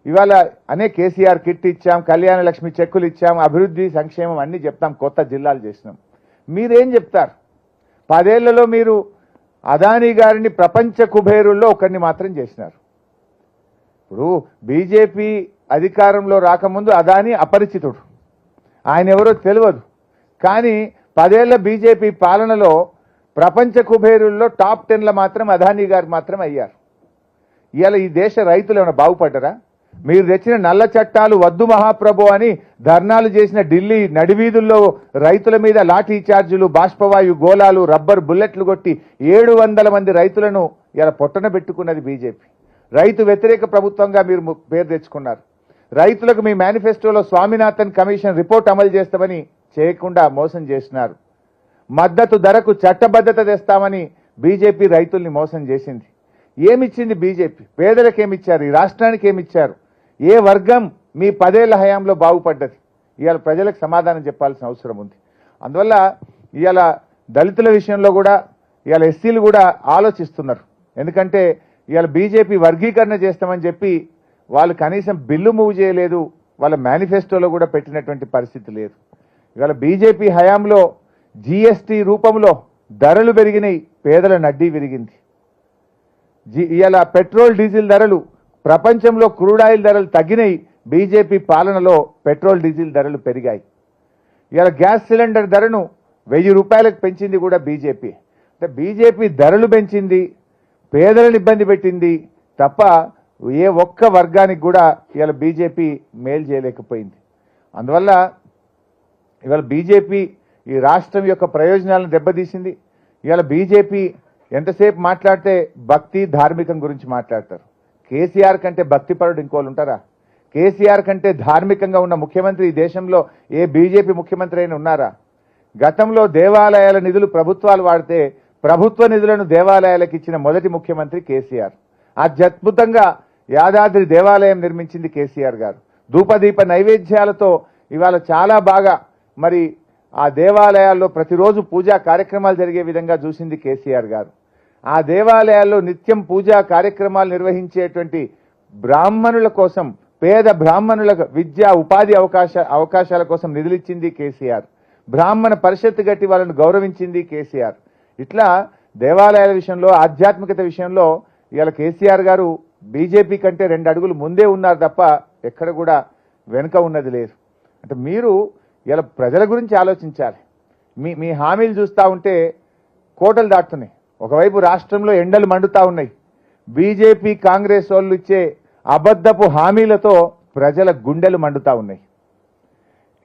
ఇవాళ అనే కేసీఆర్ కిట్ ఇచ్చాం, కళ్యాణ లక్ష్మి చెక్కులు ఇచ్చాం, అభివృద్ధి సంక్షేమం అన్ని చెప్తాం, కొత్త జిల్లాలు చేసినాం. మీరేం చెప్తారు? 10 ఏళ్లలో మీరు అదానీ గారిని ప్రపంచ కుబేరుల్లో ఒకరిని మాత్రం చేసినారు. ఇప్పుడు బీజేపీ అధికారంలో రాకముందు అదానీ అపరిచితుడు, ఆయన ఎవరో తెలియదు. కానీ 10 ఏళ్ల బీజేపీ పాలనలో ప్రపంచ కుబేరుల్లో టాప్ 10లో మాత్రం అదానీ గారు మాత్రం అయ్యారు. ఇవాళ ఈ దేశ రైతులు ఏమైనా బాగుపడ్డరా? మీరు తెచ్చిన నల్ల చట్టాలు వద్దు మహాప్రభు అని ధర్నాలు చేసిన ఢిల్లీ నడివీధుల్లో రైతుల మీద లాఠీ చార్జీలు, బాష్పవాయు గోళాలు, రబ్బర్ బుల్లెట్లు కొట్టి 700 మంది రైతులను ఇలా పొట్టన పెట్టుకున్నది బీజేపీ. రైతు వ్యతిరేక ప్రభుత్వంగా మీరు పేరు తెచ్చుకున్నారు. రైతులకు మీ మేనిఫెస్టోలో స్వామినాథన్ కమిషన్ రిపోర్ట్ అమలు చేస్తామని చేయకుండా మోసం చేసినారు. మద్దతు ధరకు చట్టబద్ధత తెస్తామని బీజేపీ రైతుల్ని మోసం చేసింది. ఏమిచ్చింది బీజేపీ? పేదలకు ఏమిచ్చారు? ఈ రాష్ట్రానికి ఏమిచ్చారు? ఏ వర్గం మీ 10 ఏళ్ల హయాంలో బాగుపడ్డది? ఇవాళ ప్రజలకు సమాధానం చెప్పాల్సిన అవసరం ఉంది. అందువల్ల ఇవాళ దళితుల విషయంలో కూడా ఇవాళ ఎస్సీలు కూడా ఆలోచిస్తున్నారు. ఎందుకంటే ఇవాళ బీజేపీ వర్గీకరణ చేస్తామని చెప్పి వాళ్ళు కనీసం బిల్లు మూవ్ చేయలేదు, వాళ్ళ మేనిఫెస్టోలో కూడా పెట్టినటువంటి పరిస్థితి లేదు. ఇవాళ బీజేపీ హయాంలో జీఎస్టీ రూపంలో ధరలు పెరిగినాయి, పేదల నడ్డీ విరిగింది. ఇవాళ పెట్రోల్ డీజిల్ ధరలు, ప్రపంచంలో క్రూడ్ ఆయిల్ ధరలు తగ్గినాయి, బీజేపీ పాలనలో పెట్రోల్ డీజిల్ ధరలు పెరిగాయి. ఇవాళ గ్యాస్ సిలిండర్ ధరను రూపాయలకు పెంచింది కూడా బీజేపీ. అంటే బీజేపీ ధరలు పెంచింది, పేదలను ఇబ్బంది పెట్టింది తప్ప ఏ ఒక్క వర్గానికి కూడా ఇవాళ బీజేపీ మేలు చేయలేకపోయింది. అందువల్ల ఇవాళ బీజేపీ ఈ రాష్ట్రం యొక్క ప్రయోజనాలను దెబ్బతీసింది. ఇవాళ బీజేపీ ఎంతసేపు మాట్లాడితే భక్తి ధార్మికం గురించి మాట్లాడతారు. కేసీఆర్ కంటే భక్తిపరుడు ఇంకోళ్ళు ఉంటారా? కేసీఆర్ కంటే ధార్మికంగా ఉన్న ముఖ్యమంత్రి ఈ దేశంలో ఏ బీజేపీ ముఖ్యమంత్రి అయినా ఉన్నారా? గతంలో దేవాలయాల నిధులు ప్రభుత్వాలు వాడితే ప్రభుత్వ నిధులను దేవాలయాలకు ఇచ్చిన మొదటి ముఖ్యమంత్రి కేసీఆర్. అత్యద్భుతంగా యాదాద్రి దేవాలయం నిర్మించింది కేసీఆర్ గారు. ధూపదీప నైవేద్యాలతో ఇవాళ చాలా బాగా మరి ఆ దేవాలయాల్లో ప్రతిరోజు పూజా కార్యక్రమాలు జరిగే విధంగా చూసింది కేసీఆర్ గారు. ఆ దేవాలయాల్లో నిత్యం పూజా కార్యక్రమాలు నిర్వహించేటువంటి బ్రాహ్మణుల కోసం, పేద బ్రాహ్మణుల విద్యా ఉపాధి అవకాశాల కోసం నిధులిచ్చింది కేసీఆర్. బ్రాహ్మణ పరిషత్తు గట్టి వాళ్ళను గౌరవించింది కేసీఆర్. ఇట్లా దేవాలయాల విషయంలో, ఆధ్యాత్మికత విషయంలో ఇవాళ కేసీఆర్ గారు బీజేపీ కంటే 2 అడుగులు ముందే ఉన్నారు తప్ప ఎక్కడ కూడా వెనుక ఉన్నది లేదు. అంటే మీరు ఇలా ప్రజల గురించి ఆలోచించాలి. మీ హామీలు చూస్తూ ఉంటే కోటలు దాటుతున్నాయి. ఒకవైపు రాష్ట్రంలో ఎండలు మండుతా ఉన్నాయి. బీజేపీ కాంగ్రెస్ వాళ్ళు ఇచ్చే అబద్ధపు హామీలతో ప్రజల గుండెలు మండుతా ఉన్నాయి.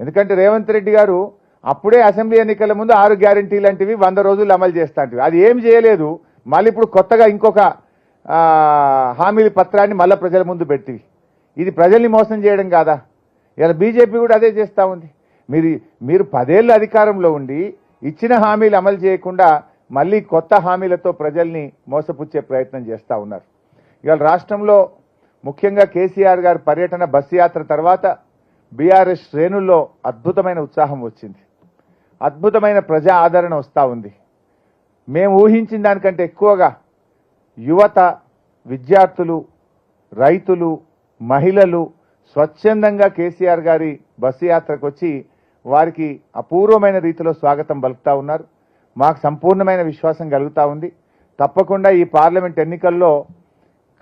ఎందుకంటే రేవంత్ రెడ్డి గారు అప్పుడే అసెంబ్లీ ఎన్నికల ముందు 6 గ్యారెంటీలు లాంటివి 100 రోజులు అమలు చేస్తాంటివి. అది ఏం చేయలేదు. మళ్ళీ ఇప్పుడు కొత్తగా ఇంకొక హామీల పత్రాన్ని మళ్ళీ ప్రజల ముందు పెట్టి ఇది ప్రజల్ని మోసం చేయడం కాదా? ఇలా బీజేపీ కూడా అదే చేస్తూ ఉంది. మీరు 10 ఏళ్ళు అధికారంలో ఉండి ఇచ్చిన హామీలు అమలు చేయకుండా మళ్ళీ కొత్త హామీలతో ప్రజల్ని మోసపుచ్చే ప్రయత్నం చేస్తూ ఉన్నారు. ఇవాళ రాష్ట్రంలో ముఖ్యంగా కేసీఆర్ గారి పర్యటన బస్సు యాత్ర తర్వాత బీఆర్ఎస్ శ్రేణుల్లో అద్భుతమైన ఉత్సాహం వచ్చింది. అద్భుతమైన ప్రజా ఆదరణ వస్తూ ఉంది. మేము ఊహించిన దానికంటే ఎక్కువగా యువత, విద్యార్థులు, రైతులు, మహిళలు స్వచ్ఛందంగా కేసీఆర్ గారి బస్సు యాత్రకు వచ్చి వారికి అపూర్వమైన రీతిలో స్వాగతం పలుకుతా ఉన్నారు. మాకు సంపూర్ణమైన విశ్వాసం కలుగుతూ ఉంది. తప్పకుండా ఈ పార్లమెంట్ ఎన్నికల్లో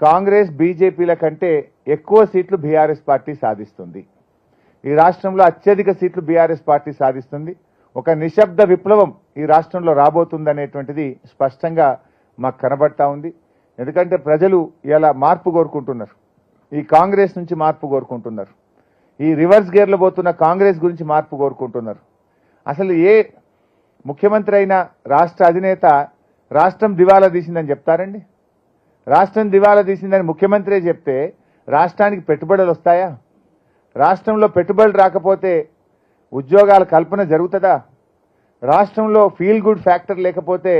కాంగ్రెస్ బీజేపీల కంటే ఎక్కువ సీట్లు బీఆర్ఎస్ పార్టీ సాధిస్తుంది. ఈ రాష్ట్రంలో అత్యధిక సీట్లు బీఆర్ఎస్ పార్టీ సాధిస్తుంది. ఒక నిశ్శబ్ద విప్లవం ఈ రాష్ట్రంలో రాబోతుందనేటువంటిది స్పష్టంగా మాకు కనబడతా ఉంది. ఎందుకంటే ప్రజలు ఇలా మార్పు కోరుకుంటున్నారు. ఈ కాంగ్రెస్ నుంచి మార్పు కోరుకుంటున్నారు. ఈ రివర్స్ గేర్లో పోతున్న కాంగ్రెస్ గురించి మార్పు కోరుకుంటున్నారు. అసలు ఏ ముఖ్యమంత్రి అయినా, రాష్ట్ర అధినేత రాష్ట్రం దివాలా తీసిందని చెప్తారండి? రాష్ట్రం దివాలా తీసిందని ముఖ్యమంత్రి చెప్తే రాష్ట్రానికి పెట్టుబడులు వస్తాయా? రాష్ట్రంలో పెట్టుబడులు రాకపోతే ఉద్యోగాల కల్పన జరుగుతుందా? రాష్ట్రంలో ఫీల్ గుడ్ ఫ్యాక్టర్ లేకపోతే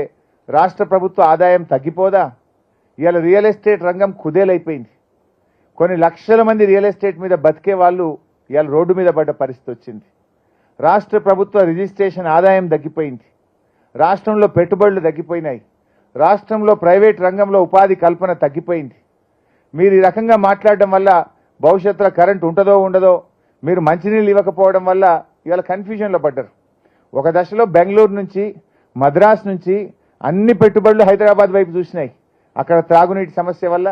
రాష్ట్ర ప్రభుత్వ ఆదాయం తగ్గిపోదా? ఇవాళ రియల్ ఎస్టేట్ రంగం కుదేలైపోయింది. కొన్ని లక్షల మంది రియల్ ఎస్టేట్ మీద బతికే వాళ్ళు ఇవాళ రోడ్డు మీద పడ్డ పరిస్థితి వచ్చింది. రాష్ట్ర ప్రభుత్వ రిజిస్ట్రేషన్ ఆదాయం తగ్గిపోయింది. రాష్ట్రంలో పెట్టుబడులు తగ్గిపోయినాయి. రాష్ట్రంలో ప్రైవేట్ రంగంలో ఉపాధి కల్పన తగ్గిపోయింది. మీరు ఈ రకంగా మాట్లాడడం వల్ల భవిష్యత్తులో కరెంట్ ఉంటుందో ఉండదో, మీరు మంచినీళ్ళు ఇవ్వకపోవడం వల్ల ఇవాళ కన్ఫ్యూజన్లో పడ్డారు. ఒక దశలో బెంగళూరు నుంచి, మద్రాస్ నుంచి అన్ని పెట్టుబడులు హైదరాబాద్ వైపు చూసినాయి. అక్కడ త్రాగునీటి సమస్య వల్ల,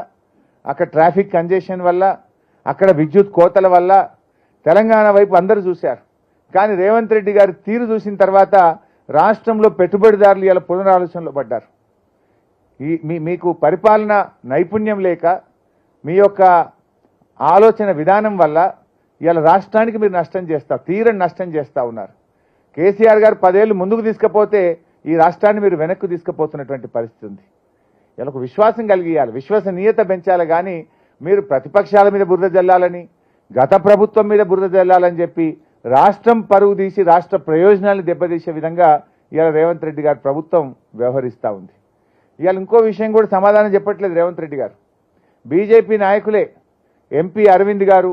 అక్కడ ట్రాఫిక్ కంజెషన్ వల్ల, అక్కడ విద్యుత్ కోతల వల్ల తెలంగాణ వైపు అందరూ చూశారు. కానీ రేవంత్ రెడ్డి గారి తీరు చూసిన తర్వాత రాష్ట్రంలో పెట్టుబడిదారులు ఇలా పునరాలోచనలో పడ్డారు. మీకు పరిపాలన నైపుణ్యం లేక, మీ యొక్క ఆలోచన విధానం వల్ల ఇలా రాష్ట్రానికి మీరు నష్టం చేస్తారు, తీరని నష్టం చేస్తూ ఉన్నారు. కేసీఆర్ గారు 10 ఏళ్ళు ముందుకు తీసుకపోతే ఈ రాష్ట్రాన్ని మీరు వెనక్కు తీసుకుపోతున్నటువంటి పరిస్థితి ఉంది. ఇలా ఒక విశ్వాసం కలిగియాలి, విశ్వసనీయత పెంచాలి. కానీ మీరు ప్రతిపక్షాల మీద బురద జల్లాలని, గత ప్రభుత్వం మీద బురద జల్లాలని చెప్పి రాష్ట్రం పరువు తీసి రాష్ట్ర ప్రయోజనాలను దెబ్బతీసే విధంగా ఇవాళ రేవంత్ రెడ్డి గారి ప్రభుత్వం వ్యవహరిస్తూ ఉంది. ఇవాళ ఇంకో విషయం కూడా సమాధానం చెప్పట్లేదు రేవంత్ రెడ్డి గారు. బీజేపీ నాయకులే, ఎంపీ అరవింద్ గారు,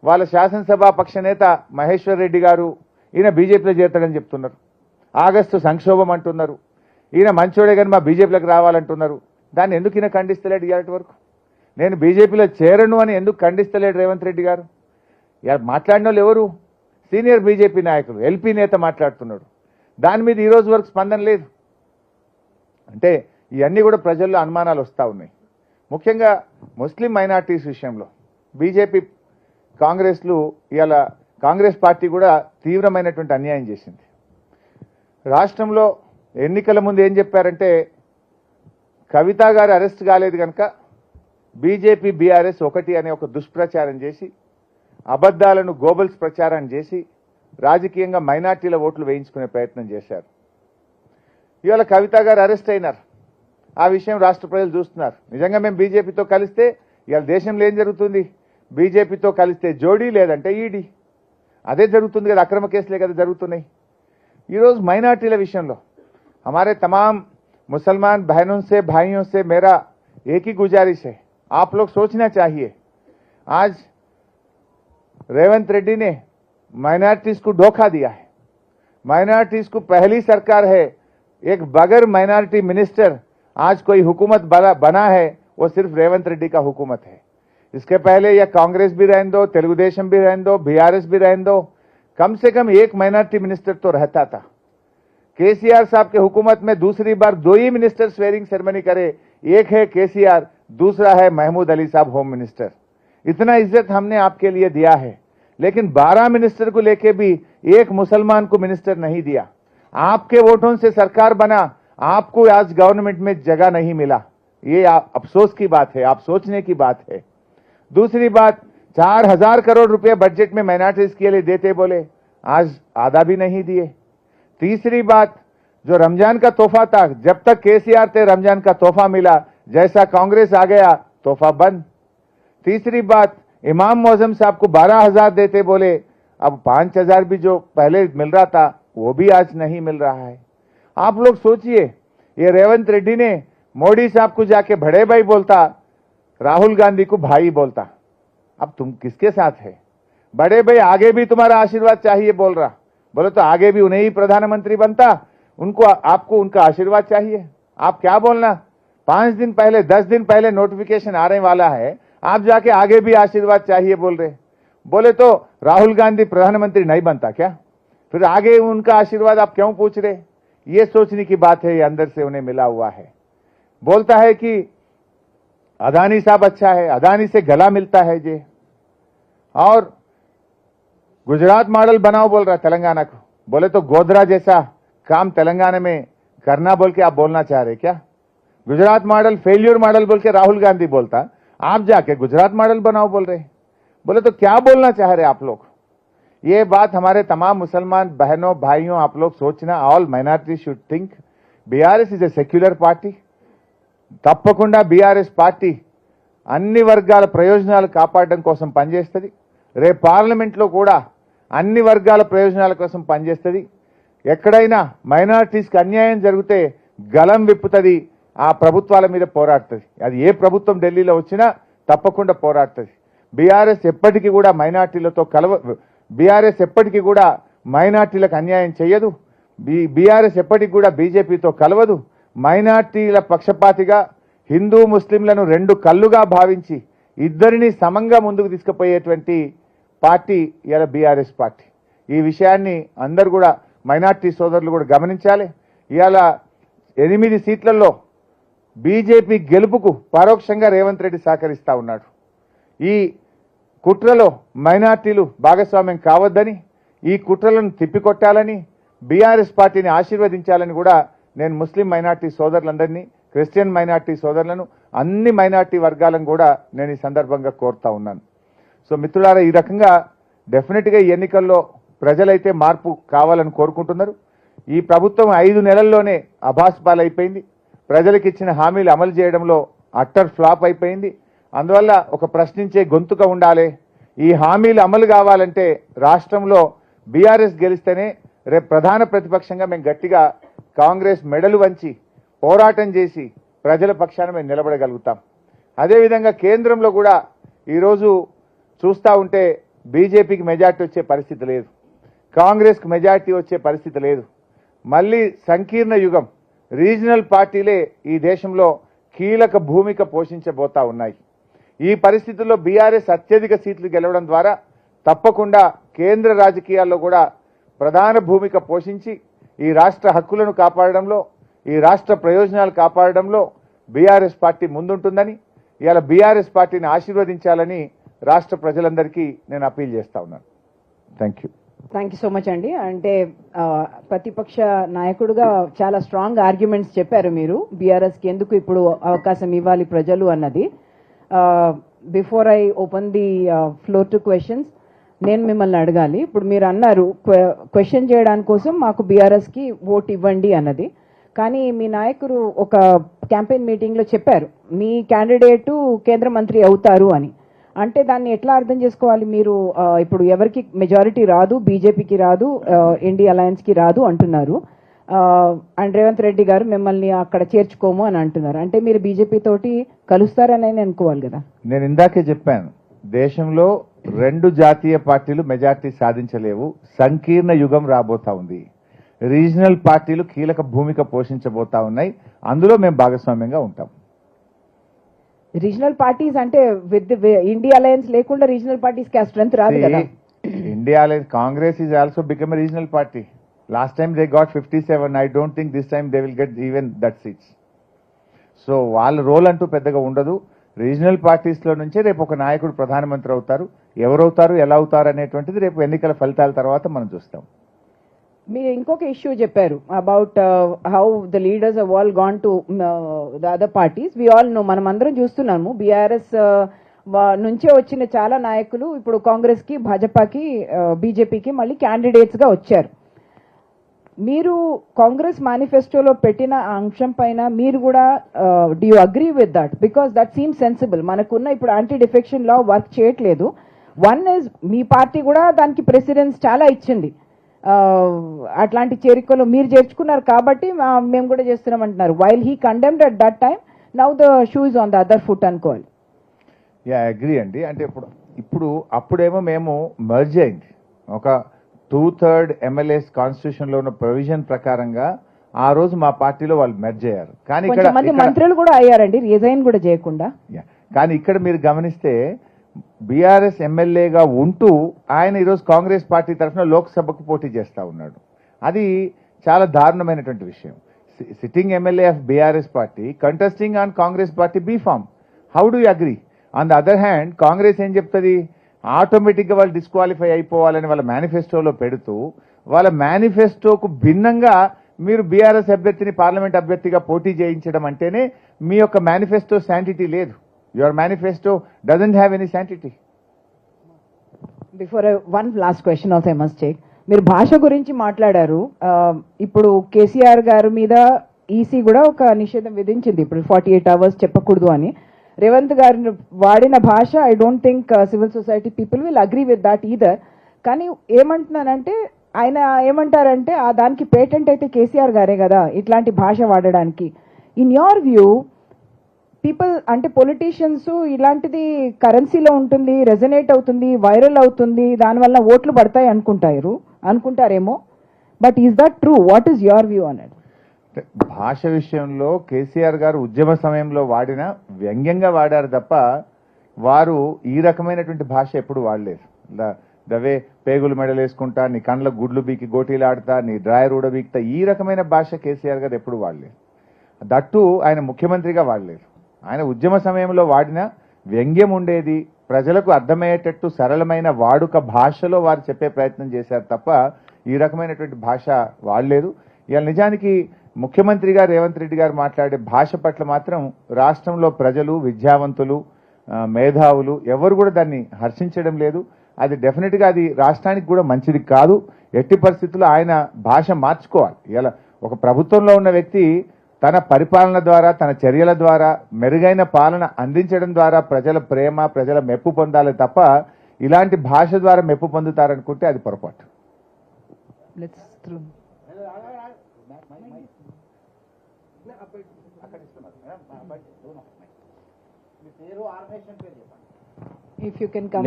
వాళ్ళ శాసనసభా పక్ష నేత మహేశ్వర్ రెడ్డి గారు ఈయన బీజేపీలో చేరతాడని చెప్తున్నారు. ఆగస్టు సంక్షోభం అంటున్నారు. ఈయన మంచోడే కానీ మా బీజేపీలోకి రావాలంటున్నారు. దాన్ని ఎందుకు ఈయన ఖండిస్తలేడు ఇవాటి వరకు? నేను బీజేపీలో చేరను అని ఎందుకు ఖండిస్తలేడు రేవంత్ రెడ్డి గారు? మాట్లాడిన వాళ్ళు ఎవరు? సీనియర్ బీజేపీ నాయకులు, ఎల్పీ నేత మాట్లాడుతున్నాడు. దాని మీద ఈ రోజు వరకు స్పందన లేదు. అంటే ఇవన్నీ కూడా ప్రజల్లో అనుమానాలు వస్తూ ఉన్నాయి. ముఖ్యంగా ముస్లిం మైనార్టీస్ విషయంలో బీజేపీ కాంగ్రెస్లు ఇవాళ కాంగ్రెస్ పార్టీ కూడా తీవ్రమైనటువంటి అన్యాయం చేసింది. రాష్ట్రంలో ఎన్నికల ముందు ఏం చెప్పారంటే కవిత గారు అరెస్ట్ కాలేదు కనుక బీజేపీ బీఆర్ఎస్ ఒకటి అనే ఒక దుష్ప్రచారం చేసి అబద్ధాలను గోబల్స్ ప్రచారం చేసి రాజకీయంగా మైనార్టీల ఓట్లు వేయించుకునే ప్రయత్నం చేశారు. ఇవాళ కవిత గారు అరెస్ట్ అయినారు. ఆ విషయం రాష్ట్ర ప్రజలు చూస్తున్నారు. నిజంగా మేము బీజేపీతో కలిస్తే ఇవాళ దేశంలో ఏం జరుగుతుంది? బీజేపీతో కలిస్తే జోడీ లేదంటే ఈడీ. అదే జరుగుతుంది కదా, అక్రమ కేసులే కదా జరుగుతున్నాయి. ఈరోజు మైనార్టీల విషయంలో हमारे तमाम मुसलमान बहनों से भाइयों से मेरा एक ही गुजारिश है, आप लोग सोचना चाहिए। आज रेवंत रेड्डी ने माइनॉरिटीज को धोखा दिया है। माइनॉरिटीज को पहली सरकार है, एक बगैर माइनॉरिटी मिनिस्टर आज कोई हुकूमत बना है, वो सिर्फ रेवंत रेड्डी का हुकूमत है। इसके पहले या कांग्रेस भी रहने दो, तेलुगुदेशम भी रहने दो, बीआरएस भी रहने दो, कम से कम एक माइनॉरिटी मिनिस्टर तो रहता था। केसीआर साहब के हुकूमत में दूसरी बार 2 ही मिनिस्टर स्वेरिंग सेरेमनी करे, एक है केसीआर, दूसरा है महमूद अली साहब होम मिनिस्टर। इतना इज्जत हमने आपके लिए दिया है, लेकिन 12 मिनिस्टर को लेके भी एक मुसलमान को मिनिस्टर नहीं दिया। आपके वोटों से सरकार बना, आपको आज गवर्नमेंट में जगह नहीं मिला। ये अफसोस की बात है, आप सोचने की बात है। दूसरी बात, 4000 करोड़ रुपए बजट में माइनॉरिटीज के लिए देते बोले, आज आधा भी नहीं दिए। तीसरी बात, जो रमजान का तोहफा था, जब तक केसीआर थे रमजान का तोहफा मिला, जैसा कांग्रेस आ गया तोहफा बंद। तीसरी बात, इमाम मौजम साहब को 12,000 देते बोले, अब 5,000 भी जो पहले मिल रहा था वो भी आज नहीं मिल रहा है। आप लोग सोचिए, ये रेवंत रेड्डी ने मोदी साहब को जाके बड़े भाई बोलता, राहुल गांधी को भाई बोलता। अब तुम किसके साथ है? बड़े भाई आगे भी तुम्हारा आशीर्वाद चाहिए बोल रहा, बोले तो आगे भी उन्हें ही प्रधानमंत्री बनता, उनको आपको उनका आशीर्वाद चाहिए। आप क्या बोलना, 5 दिन पहले 10 दिन पहले नोटिफिकेशन आने वाला है, आप जाके आगे भी आशीर्वाद चाहिए बोल रहे। बोले तो राहुल गांधी प्रधानमंत्री नहीं बनता क्या? फिर आगे उनका आशीर्वाद आप क्यों पूछ रहे? ये सोचने की बात है, ये अंदर से उन्हें मिला हुआ है। बोलता है कि अदानी साहब अच्छा है, अदानी से गला मिलता है जे, और गुजरात मॉडल बनाओ बोल रहा तेलंगाना को। बोले तो गोधरा जैसा काम तेलंगाना में करना बोल के आप बोलना चाह रहे क्या? गुजरात मॉडल फेल्यूर मॉडल बोल के राहुल गांधी बोलता, आप जाके गुजरात मॉडल बनाओ बोल रहे। बोले तो क्या बोलना चाह रहे आप लोग? ये बात हमारे तमाम मुसलमान बहनों भाइयों आप लोग सोचना, all minority should think. BRS is a secular party. తప్పకుండా బీఆర్ఎస్ పార్టీ అన్ని వర్గాల ప్రయోజనాలు కాపాడడం కోసం పనిచేస్తుంది. రేపు పార్లమెంట్లో కూడా అన్ని వర్గాల ప్రయోజనాల కోసం పనిచేస్తుంది. ఎక్కడైనా మైనారిటీస్కి అన్యాయం జరిగితే గలం విప్పుతుంది, ఆ ప్రభుత్వాల మీద పోరాడుతుంది. అది ఏ ప్రభుత్వం ఢిల్లీలో వచ్చినా తప్పకుండా పోరాడుతుంది. బీఆర్ఎస్ ఎప్పటికీ కూడా మైనారిటీలతో బీఆర్ఎస్ ఎప్పటికీ కూడా మైనారిటీలకు అన్యాయం చేయదు. బీఆర్ఎస్ ఎప్పటికీ కూడా బీజేపీతో కలవదు. మైనార్టీల పక్షపాతిగా హిందూ ముస్లింలను 2 కళ్ళుగా భావించి ఇద్దరిని సమంగా ముందుకు తీసుకుపోయేటువంటి పార్టీ ఇవాళ బీఆర్ఎస్ పార్టీ. ఈ విషయాన్ని అందరూ కూడా మైనార్టీ సోదరులు కూడా గమనించాలి. ఇవాళ 8 సీట్లలో బీజేపీ గెలుపుకు పరోక్షంగా రేవంత్ రెడ్డి సహకరిస్తా ఉన్నాడు. ఈ కుట్రలో మైనార్టీలు భాగస్వామ్యం కావద్దని, ఈ కుట్రలను తిప్పికొట్టాలని, బీఆర్ఎస్ పార్టీని ఆశీర్వదించాలని కూడా నేను ముస్లిం మైనార్టీ సోదరులందరినీ, క్రిస్టియన్ మైనార్టీ సోదరులను, అన్ని మైనార్టీ వర్గాలను కూడా నేను ఈ సందర్భంగా కోరుతా ఉన్నాను. సో మిత్రులారా, ఈ రకంగా డెఫినెట్గా ఈ ఎన్నికల్లో ప్రజలైతే మార్పు కావాలని కోరుకుంటున్నారు. ఈ ప్రభుత్వం 5 నెలల్లోనే అభాస్పాలైపోయింది. ప్రజలకు ఇచ్చిన హామీలు అమలు చేయడంలో అట్టర్ ఫ్లాప్ అయిపోయింది. అందువల్ల ఒక ప్రశ్నించే గొంతుక ఉండాలి. ఈ హామీలు అమలు కావాలంటే రాష్ట్రంలో బీఆర్ఎస్ గెలిస్తేనే రేపు ప్రధాన ప్రతిపక్షంగా మేము గట్టిగా కాంగ్రెస్ మెడలు వంచి పోరాటం చేసి ప్రజల పక్షాన మేము నిలబడగలుగుతాం. అదేవిధంగా కేంద్రంలో కూడా ఈరోజు చూస్తూ ఉంటే బీజేపీకి మెజార్టీ వచ్చే పరిస్థితి లేదు, కాంగ్రెస్కి మెజార్టీ వచ్చే పరిస్థితి లేదు. మళ్ళీ సంకీర్ణ యుగం, రీజనల్ పార్టీలే ఈ దేశంలో కీలక భూమిక పోషించబోతా ఉన్నాయి. ఈ పరిస్థితుల్లో బీఆర్ఎస్ అత్యధిక సీట్లు గెలవడం ద్వారా తప్పకుండా కేంద్ర రాజకీయాల్లో కూడా ప్రధాన భూమిక పోషించి ఈ రాష్ట్ర హక్కులను కాపాడడంలో, ఈ రాష్ట్ర ప్రయోజనాలు కాపాడడంలో బీఆర్ఎస్ పార్టీ ముందుంటుందని, ఇవాళ బీఆర్ఎస్ పార్టీని ఆశీర్వదించాలని రాష్ట్ర ప్రజలందరికీ నేను అపీల్ చేస్తా ఉన్నాను. Thank you. Thank you so much అండి. అంటే ప్రతిపక్ష నాయకుడుగా చాలా స్ట్రాంగ్ ఆర్గ్యుమెంట్స్ చెప్పారు మీరు, బీఆర్ఎస్కి ఎందుకు ఇప్పుడు అవకాశం ఇవ్వాలి ప్రజలు అన్నది. Before I open the floor to questions, నేను మిమ్మల్ని అడగాలి. ఇప్పుడు మీరు అన్నారు క్వశ్చన్ చేయడానికి కోసం మాకు బీఆర్ఎస్కి ఓట్ ఇవ్వండి అన్నది, కానీ మీ నాయకుడు ఒక క్యాంపెయిన్ మీటింగ్లో చెప్పారు మీ క్యాండిడేటు కేంద్ర మంత్రి అవుతారు అని. అంటే దాన్ని ఎట్లా అర్థం చేసుకోవాలి? మీరు ఇప్పుడు ఎవరికి మెజారిటీ రాదు, బీజేపీకి రాదు, ఇండియా అలయన్స్కి రాదు అంటున్నారు, అండ్ రేవంత్ రెడ్డి గారు మిమ్మల్ని అక్కడ చేర్చుకోము అని అంటున్నారు. అంటే మీరు బీజేపీ తోటి కలుస్తారని అనుకోవాలి కదా. నేను ఇందాకే చెప్పాను, దేశంలో 2 జాతీయ పార్టీలు మెజార్టీ సాధించలేవు, సంకీర్ణ యుగం రాబోతా ఉంది, రీజనల్ పార్టీలు కీలక భూమిక పోషించబోతా ఉన్నాయి, అందులో మేము భాగస్వామ్యంగా ఉంటాం. రీజనల్ పార్టీస్ అంటే విత్ ఇండియా అలయన్స్ లేకుండా రీజనల్ పార్టీస్ కి ఆ స్ట్రెంత్ రాదు కదా. India alliance, Congress is also become a regional party. Last time they got 57. I don't think this time they will get even that seats. So వాళ్ళ role అంటూ పెద్దగా ఉండదు. Regional parties లో నుంచే రేపు ఒక నాయకుడు ప్రధానమంత్రి అవుతారు. ఎవరవుతారు, ఎలా అవుతారు అనేటువంటిది రేపు ఎన్నికల ఫలితాల తర్వాత మనం చూస్తాం. మీరు ఇంకొక ఇష్యూ చెప్పారు about how the leaders are all gone to the other parties. We all know, మనం అందరం చూస్తున్నాము, బీఆర్ఎస్ నుంచే వచ్చిన చాలా నాయకులు ఇప్పుడు కాంగ్రెస్ కి, భాజపాకి, బీజేపీకి మళ్ళీ క్యాండిడేట్స్ గా వచ్చారు. మీరు కాంగ్రెస్ మేనిఫెస్టోలో పెట్టిన అంశం పైన మీరు కూడా do you agree with that? Because that seem sensible. మనకున్న ఇప్పుడు యాంటీ డిఫెక్షన్ లా వర్క్ చేయట్లేదు. వన్ ఇస్ మీ పార్టీ కూడా దానికి ప్రెసిడెన్స్ చాలా ఇచ్చింది, అట్లాంటి చేరికలు మీరు చేర్చుకున్నారు కాబట్టి మేము కూడా చేస్తున్నాం అంటున్నారు. While he condemned at that time, now the shoe is on the other foot అనుకోవాలి. యా, అగ్రీ అండి. అంటే ఇప్పుడు అప్పుడేమో మేము మర్జ్ అయింది, ఒక 2/3 ఎమ్మెల్యేస్ కాన్స్టిట్యూషన్ లో ఉన్న ప్రొవిజన్ ప్రకారంగా ఆ రోజు మా పార్టీలో వాళ్ళు మెర్జ్ అయ్యారు. కానీ కొంతమంది మంత్రులు కూడా అయ్యారండి రిజైన్ కూడా చేయకుండా. కానీ ఇక్కడ మీరు గమనిస్తే బీఆర్ఎస్ ఎమ్మెల్యేగా ఉంటూ ఆయన ఈరోజు కాంగ్రెస్ పార్టీ తరఫున లోక్సభకు పోటీ చేస్తా ఉన్నాడు. అది చాలా దారుణమైనటువంటి విషయం. Sitting MLA of BRS party contesting on Congress party B form. How do you agree? On the other hand Congress ఏం చెప్తుంది, ఆటోమేటిక్గా వాళ్ళు డిస్క్వాలిఫై అయిపోవాలని వాళ్ళ మేనిఫెస్టోలో పెడుతూ, వాళ్ళ మేనిఫెస్టోకు భిన్నంగా మీరు బీఆర్ఎస్ అభ్యర్థిని పార్లమెంట్ అభ్యర్థిగా పోటీ చేయించడం అంటేనే మీ యొక్క మేనిఫెస్టో శాంటిటీ లేదు. Your manifesto doesn't have any sanctity. Before one last question also I must check. మీరు భాష గురించి మాట్లాడారు. ఇప్పుడు కేసీఆర్ గారి మీద ఈసీ కూడా ఒక నిషేధం విధించింది, ఇప్పుడు 48 hours చెప్పకూడదు అని. రేవంత్ గారిని వాడిన భాష I don't think civil society people will agree with that either. కానీ ఏమంటున్నానంటే ఆయన ఏమంటారంటే దానికి పేటెంట్ అయితే కేసీఆర్ గారే కదా ఇట్లాంటి భాష వాడడానికి. ఇన్ యోర్ వ్యూ పీపుల్ అంటే పొలిటీషియన్స్ ఇలాంటిది కరెన్సీలో ఉంటుంది, రెజనేట్ అవుతుంది, వైరల్ అవుతుంది, దానివల్ల ఓట్లు పడతాయి అనుకుంటారేమో. But is that true? What is your view అన్నది? భాష విషయంలో కేసీఆర్ గారు ఉద్యమ సమయంలో వాడిన వ్యంగ్యంగా వాడారు తప్ప వారు ఈ రకమైనటువంటి భాష ఎప్పుడు వాడలేదు. దవే పేగులు మెడలేసుకుంటా, నీ కండ్ల గుడ్లు బీకి గోటీలాడతా, నీ డ్రాయర్ ఊడబీక్తా, ఈ రకమైన భాష కేసీఆర్ గారు ఎప్పుడు వాడలేదు. దట్టు ఆయన ముఖ్యమంత్రిగా వాడలేదు. ఆయన ఉద్యమ సమయంలో వాడిన వ్యంగ్యం ఉండేది, ప్రజలకు అర్థమయ్యేటట్టు సరళమైన వాడుక భాషలో వారు చెప్పే ప్రయత్నం చేశారు తప్ప ఈ రకమైనటువంటి భాష వాడలేదు. ఇవాళ నిజానికి ముఖ్యమంత్రిగా రేవంత్ రెడ్డి గారు మాట్లాడే భాష పట్ల మాత్రం రాష్ట్రంలో ప్రజలు, విద్యావంతులు, మేధావులు ఎవరు కూడా దాన్ని హర్షించడం లేదు. అది డెఫినెట్గా అది రాష్ట్రానికి కూడా మంచిది కాదు. ఎట్టి పరిస్థితుల్లో ఆయన భాష మార్చుకోవాలి. ఇలా ఒక ప్రభుత్వంలో ఉన్న వ్యక్తి తన పరిపాలన ద్వారా, తన చర్యల ద్వారా మెరుగైన పాలన అందించడం ద్వారా ప్రజల ప్రేమ, ప్రజల మెప్పు పొందాలి తప్ప ఇలాంటి భాష ద్వారా మెప్పు పొందుతారనుకుంటే అది పొరపాటు.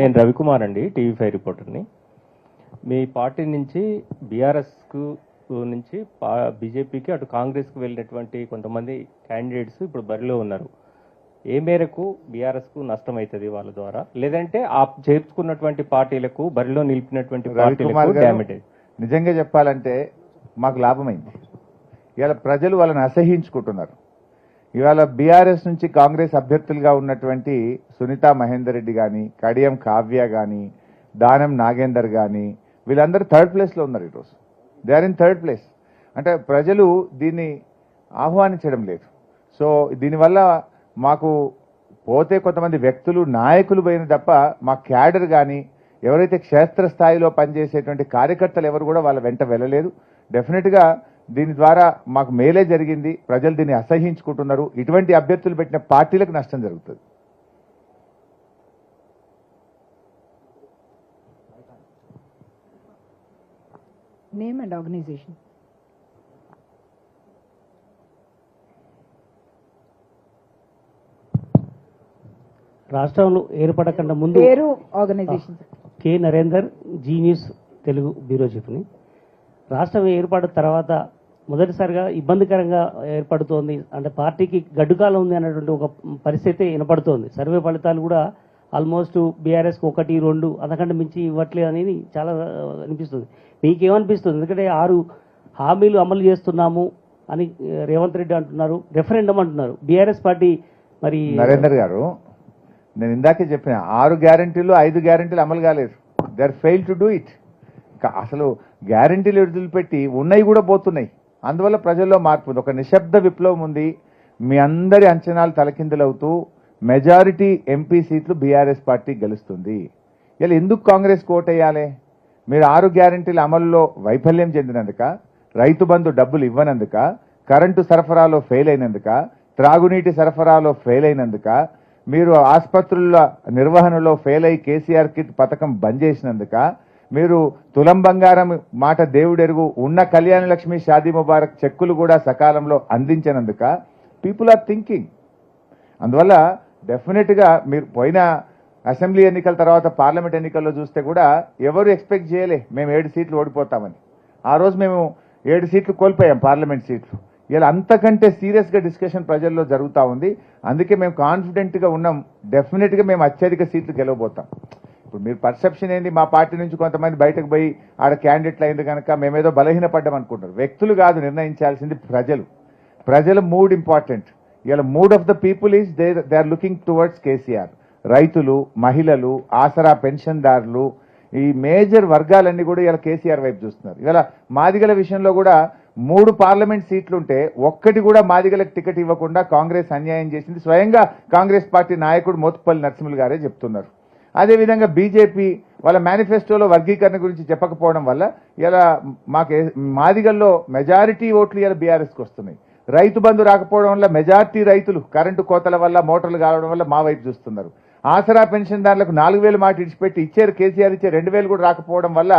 నేను రవికుమార్ అండి, టీవీ5 రిపోర్టర్ని. మీ పార్టీ నుంచి బీఆర్ఎస్కు నుంచి బీజేపీకి అటు కాంగ్రెస్కి వెళ్ళినటువంటి కొంతమంది క్యాండిడేట్స్ ఇప్పుడు బరిలో ఉన్నారు. ఏ మేరకు బీఆర్ఎస్కు నష్టం అవుతుంది వాళ్ళ ద్వారా, లేదంటే ఆ చేర్చుకున్నటువంటి పార్టీలకు, బరిలో నిలిపినటువంటి పార్టీలకు డ్యామేజ్? నిజంగా చెప్పాలంటే మాకు లాభమైంది. ఇవాళ ప్రజలు వాళ్ళని అసహించుకుంటున్నారు. ఇవాళ బీఆర్ఎస్ నుంచి కాంగ్రెస్ అభ్యర్థులుగా ఉన్నటువంటి సునీతా మహేందర్ రెడ్డి కానీ, కడియం కావ్య కానీ, దానం నాగేందర్ కానీ, వీళ్ళందరూ థర్డ్ ప్లేస్లో ఉన్నారు ఈరోజు. They are in third place. అంటే ప్రజలు దీన్ని ఆహ్వానించడం లేదు. సో దీనివల్ల మాకు పోతే కొంతమంది వ్యక్తులు నాయకులు పోయిన తప్ప మా క్యాడర్ కానీ ఎవరైతే క్షేత్రస్థాయిలో పనిచేసేటువంటి కార్యకర్తలు ఎవరు కూడా వాళ్ళ వెంట వెళ్ళలేదు. డెఫినెట్గా దీని ద్వారా మాకు మేలే జరిగింది. ప్రజలు దీన్ని అసహించుకుంటున్నారు. ఇటువంటి అభ్యర్థులు పెట్టిన పార్టీలకు నష్టం జరుగుతుంది. Name and organisation. రాష్ట్రంలో ఏర్పడకుండా ముందు పేరు, organisation. K Narender, Zee News Telugu bureau చీఫ్ని. రాష్ట్రం ఏర్పడిన తర్వాత మొదటిసారిగా ఇబ్బందికరంగా ఏర్పడుతోంది. అంటే పార్టీకి గడ్డుకాలం ఉంది అన్నటువంటి ఒక పరిస్థితి వినపడుతోంది. సర్వే ఫలితాలు కూడా ఆల్మోస్ట్ బీఆర్ఎస్కి 1, 2 అంతకంటే మించి ఇవ్వట్లేదు అనేది చాలా అనిపిస్తుంది. మీకేమనిపిస్తుంది? ఎందుకంటే 6 హామీలు అమలు చేస్తున్నాము అని రేవంత్ రెడ్డి అంటున్నారు, రెఫరెండం అంటున్నారు. బీఆర్ఎస్ పార్టీ మరి నరేందర్ గారు, నేను ఇందాకే చెప్పిన 6 గ్యారంటీలు 5 గ్యారంటీలు అమలు కాలేదు. They are fail to do it. అసలు గ్యారంటీలు వదిలిపెట్టి ఉన్నాయి కూడా పోతున్నాయి. అందువల్ల ప్రజల్లో మార్పు ఉంది. ఒక నిశ్శబ్ద విప్లవం ఉంది. మీ అందరి అంచనాలు తలకిందులవుతూ మెజారిటీ ఎంపీ సీట్లు బీఆర్ఎస్ పార్టీ గెలుస్తుంది. ఇలా ఎందుకు కాంగ్రెస్ ఓటేయాలి? మీరు 6 గ్యారంటీల అమలులో వైఫల్యం చెందినందుక, రైతు బంధు డబ్బులు ఇవ్వనందుక, కరెంటు సరఫరాలో ఫెయిల్ అయినందుక, త్రాగునీటి సరఫరాలో ఫెయిల్ అయినందుక, మీరు ఆసుపత్రుల నిర్వహణలో ఫెయిల్ అయి కేసీఆర్ కిట్ పథకం బంద్ చేసినందుక, మీరు తులం బంగారం మాట దేవుడెరుగు ఉన్న కళ్యాణ లక్ష్మి షాదీ ముబారక్ చెక్కులు కూడా సకాలంలో అందించినందుక పీపుల్ ఆర్ థింకింగ్. అందువల్ల డెఫినెట్గా మీరు పోయిన అసెంబ్లీ ఎన్నికల తర్వాత పార్లమెంట్ ఎన్నికల్లో చూస్తే కూడా ఎవరు ఎక్స్పెక్ట్ చేయలే మేము 7 సీట్లు ఓడిపోతామని. ఆ రోజు మేము 7 సీట్లు కోల్పోయాం, పార్లమెంట్ సీట్లు. ఇలా అంతకంటే సీరియస్గా డిస్కషన్ ప్రజల్లో జరుగుతూ ఉంది. అందుకే మేము కాన్ఫిడెంట్గా ఉన్నాం, డెఫినెట్గా మేము అత్యధిక సీట్లు గెలవబోతాం. ఇప్పుడు మీరు పర్సెప్షన్ ఏంది, మా పార్టీ నుంచి కొంతమంది బయటకు పోయి ఆడ క్యాండిడేట్లు అయింది కనుక మేమేదో బలహీనపడ్డాం అనుకుంటారు. వ్యక్తులు కాదు నిర్ణయించాల్సింది, ప్రజలు. ప్రజల మూడ్ ఇంపార్టెంట్. ఇలా mood of the people is they are looking towards KCR. రైతులు, మహిళలు, ఆసరా పెన్షన్దారులు, ఈ మేజర్ వర్గాలన్నీ కూడా ఇలా కేసీఆర్ వైపు చూస్తున్నారు. ఇలా మాదిగల విషయంలో కూడా 3 పార్లమెంట్ సీట్లుంటే ఒక్కటి కూడా మాదిగలకు టికెట్ ఇవ్వకుండా కాంగ్రెస్ అన్యాయం చేసింది. స్వయంగా కాంగ్రెస్ పార్టీ నాయకుడు మోత్పల్లి నరసింహులు గారే చెప్తున్నారు. అదేవిధంగా బీజేపీ వాళ్ళ మేనిఫెస్టోలో వర్గీకరణ గురించి చెప్పకపోవడం వల్ల ఇలా మాకు మాదిగల్లో మెజారిటీ ఓట్లు ఇలా బీఆర్ఎస్కి వస్తున్నాయి. రైతు బంధు రాకపోవడం వల్ల మెజారిటీ రైతులు కరెంటు కోతల వల్ల, మోటార్లు కావడం వల్ల మా వైపు చూస్తున్నారు. ఆసరా పెన్షన్దారులకు 4,000 మాట ఇచ్చిపెట్టి ఇచ్చారు, కేసీఆర్ ఇచ్చే 2,000 కూడా రాకపోవడం వల్ల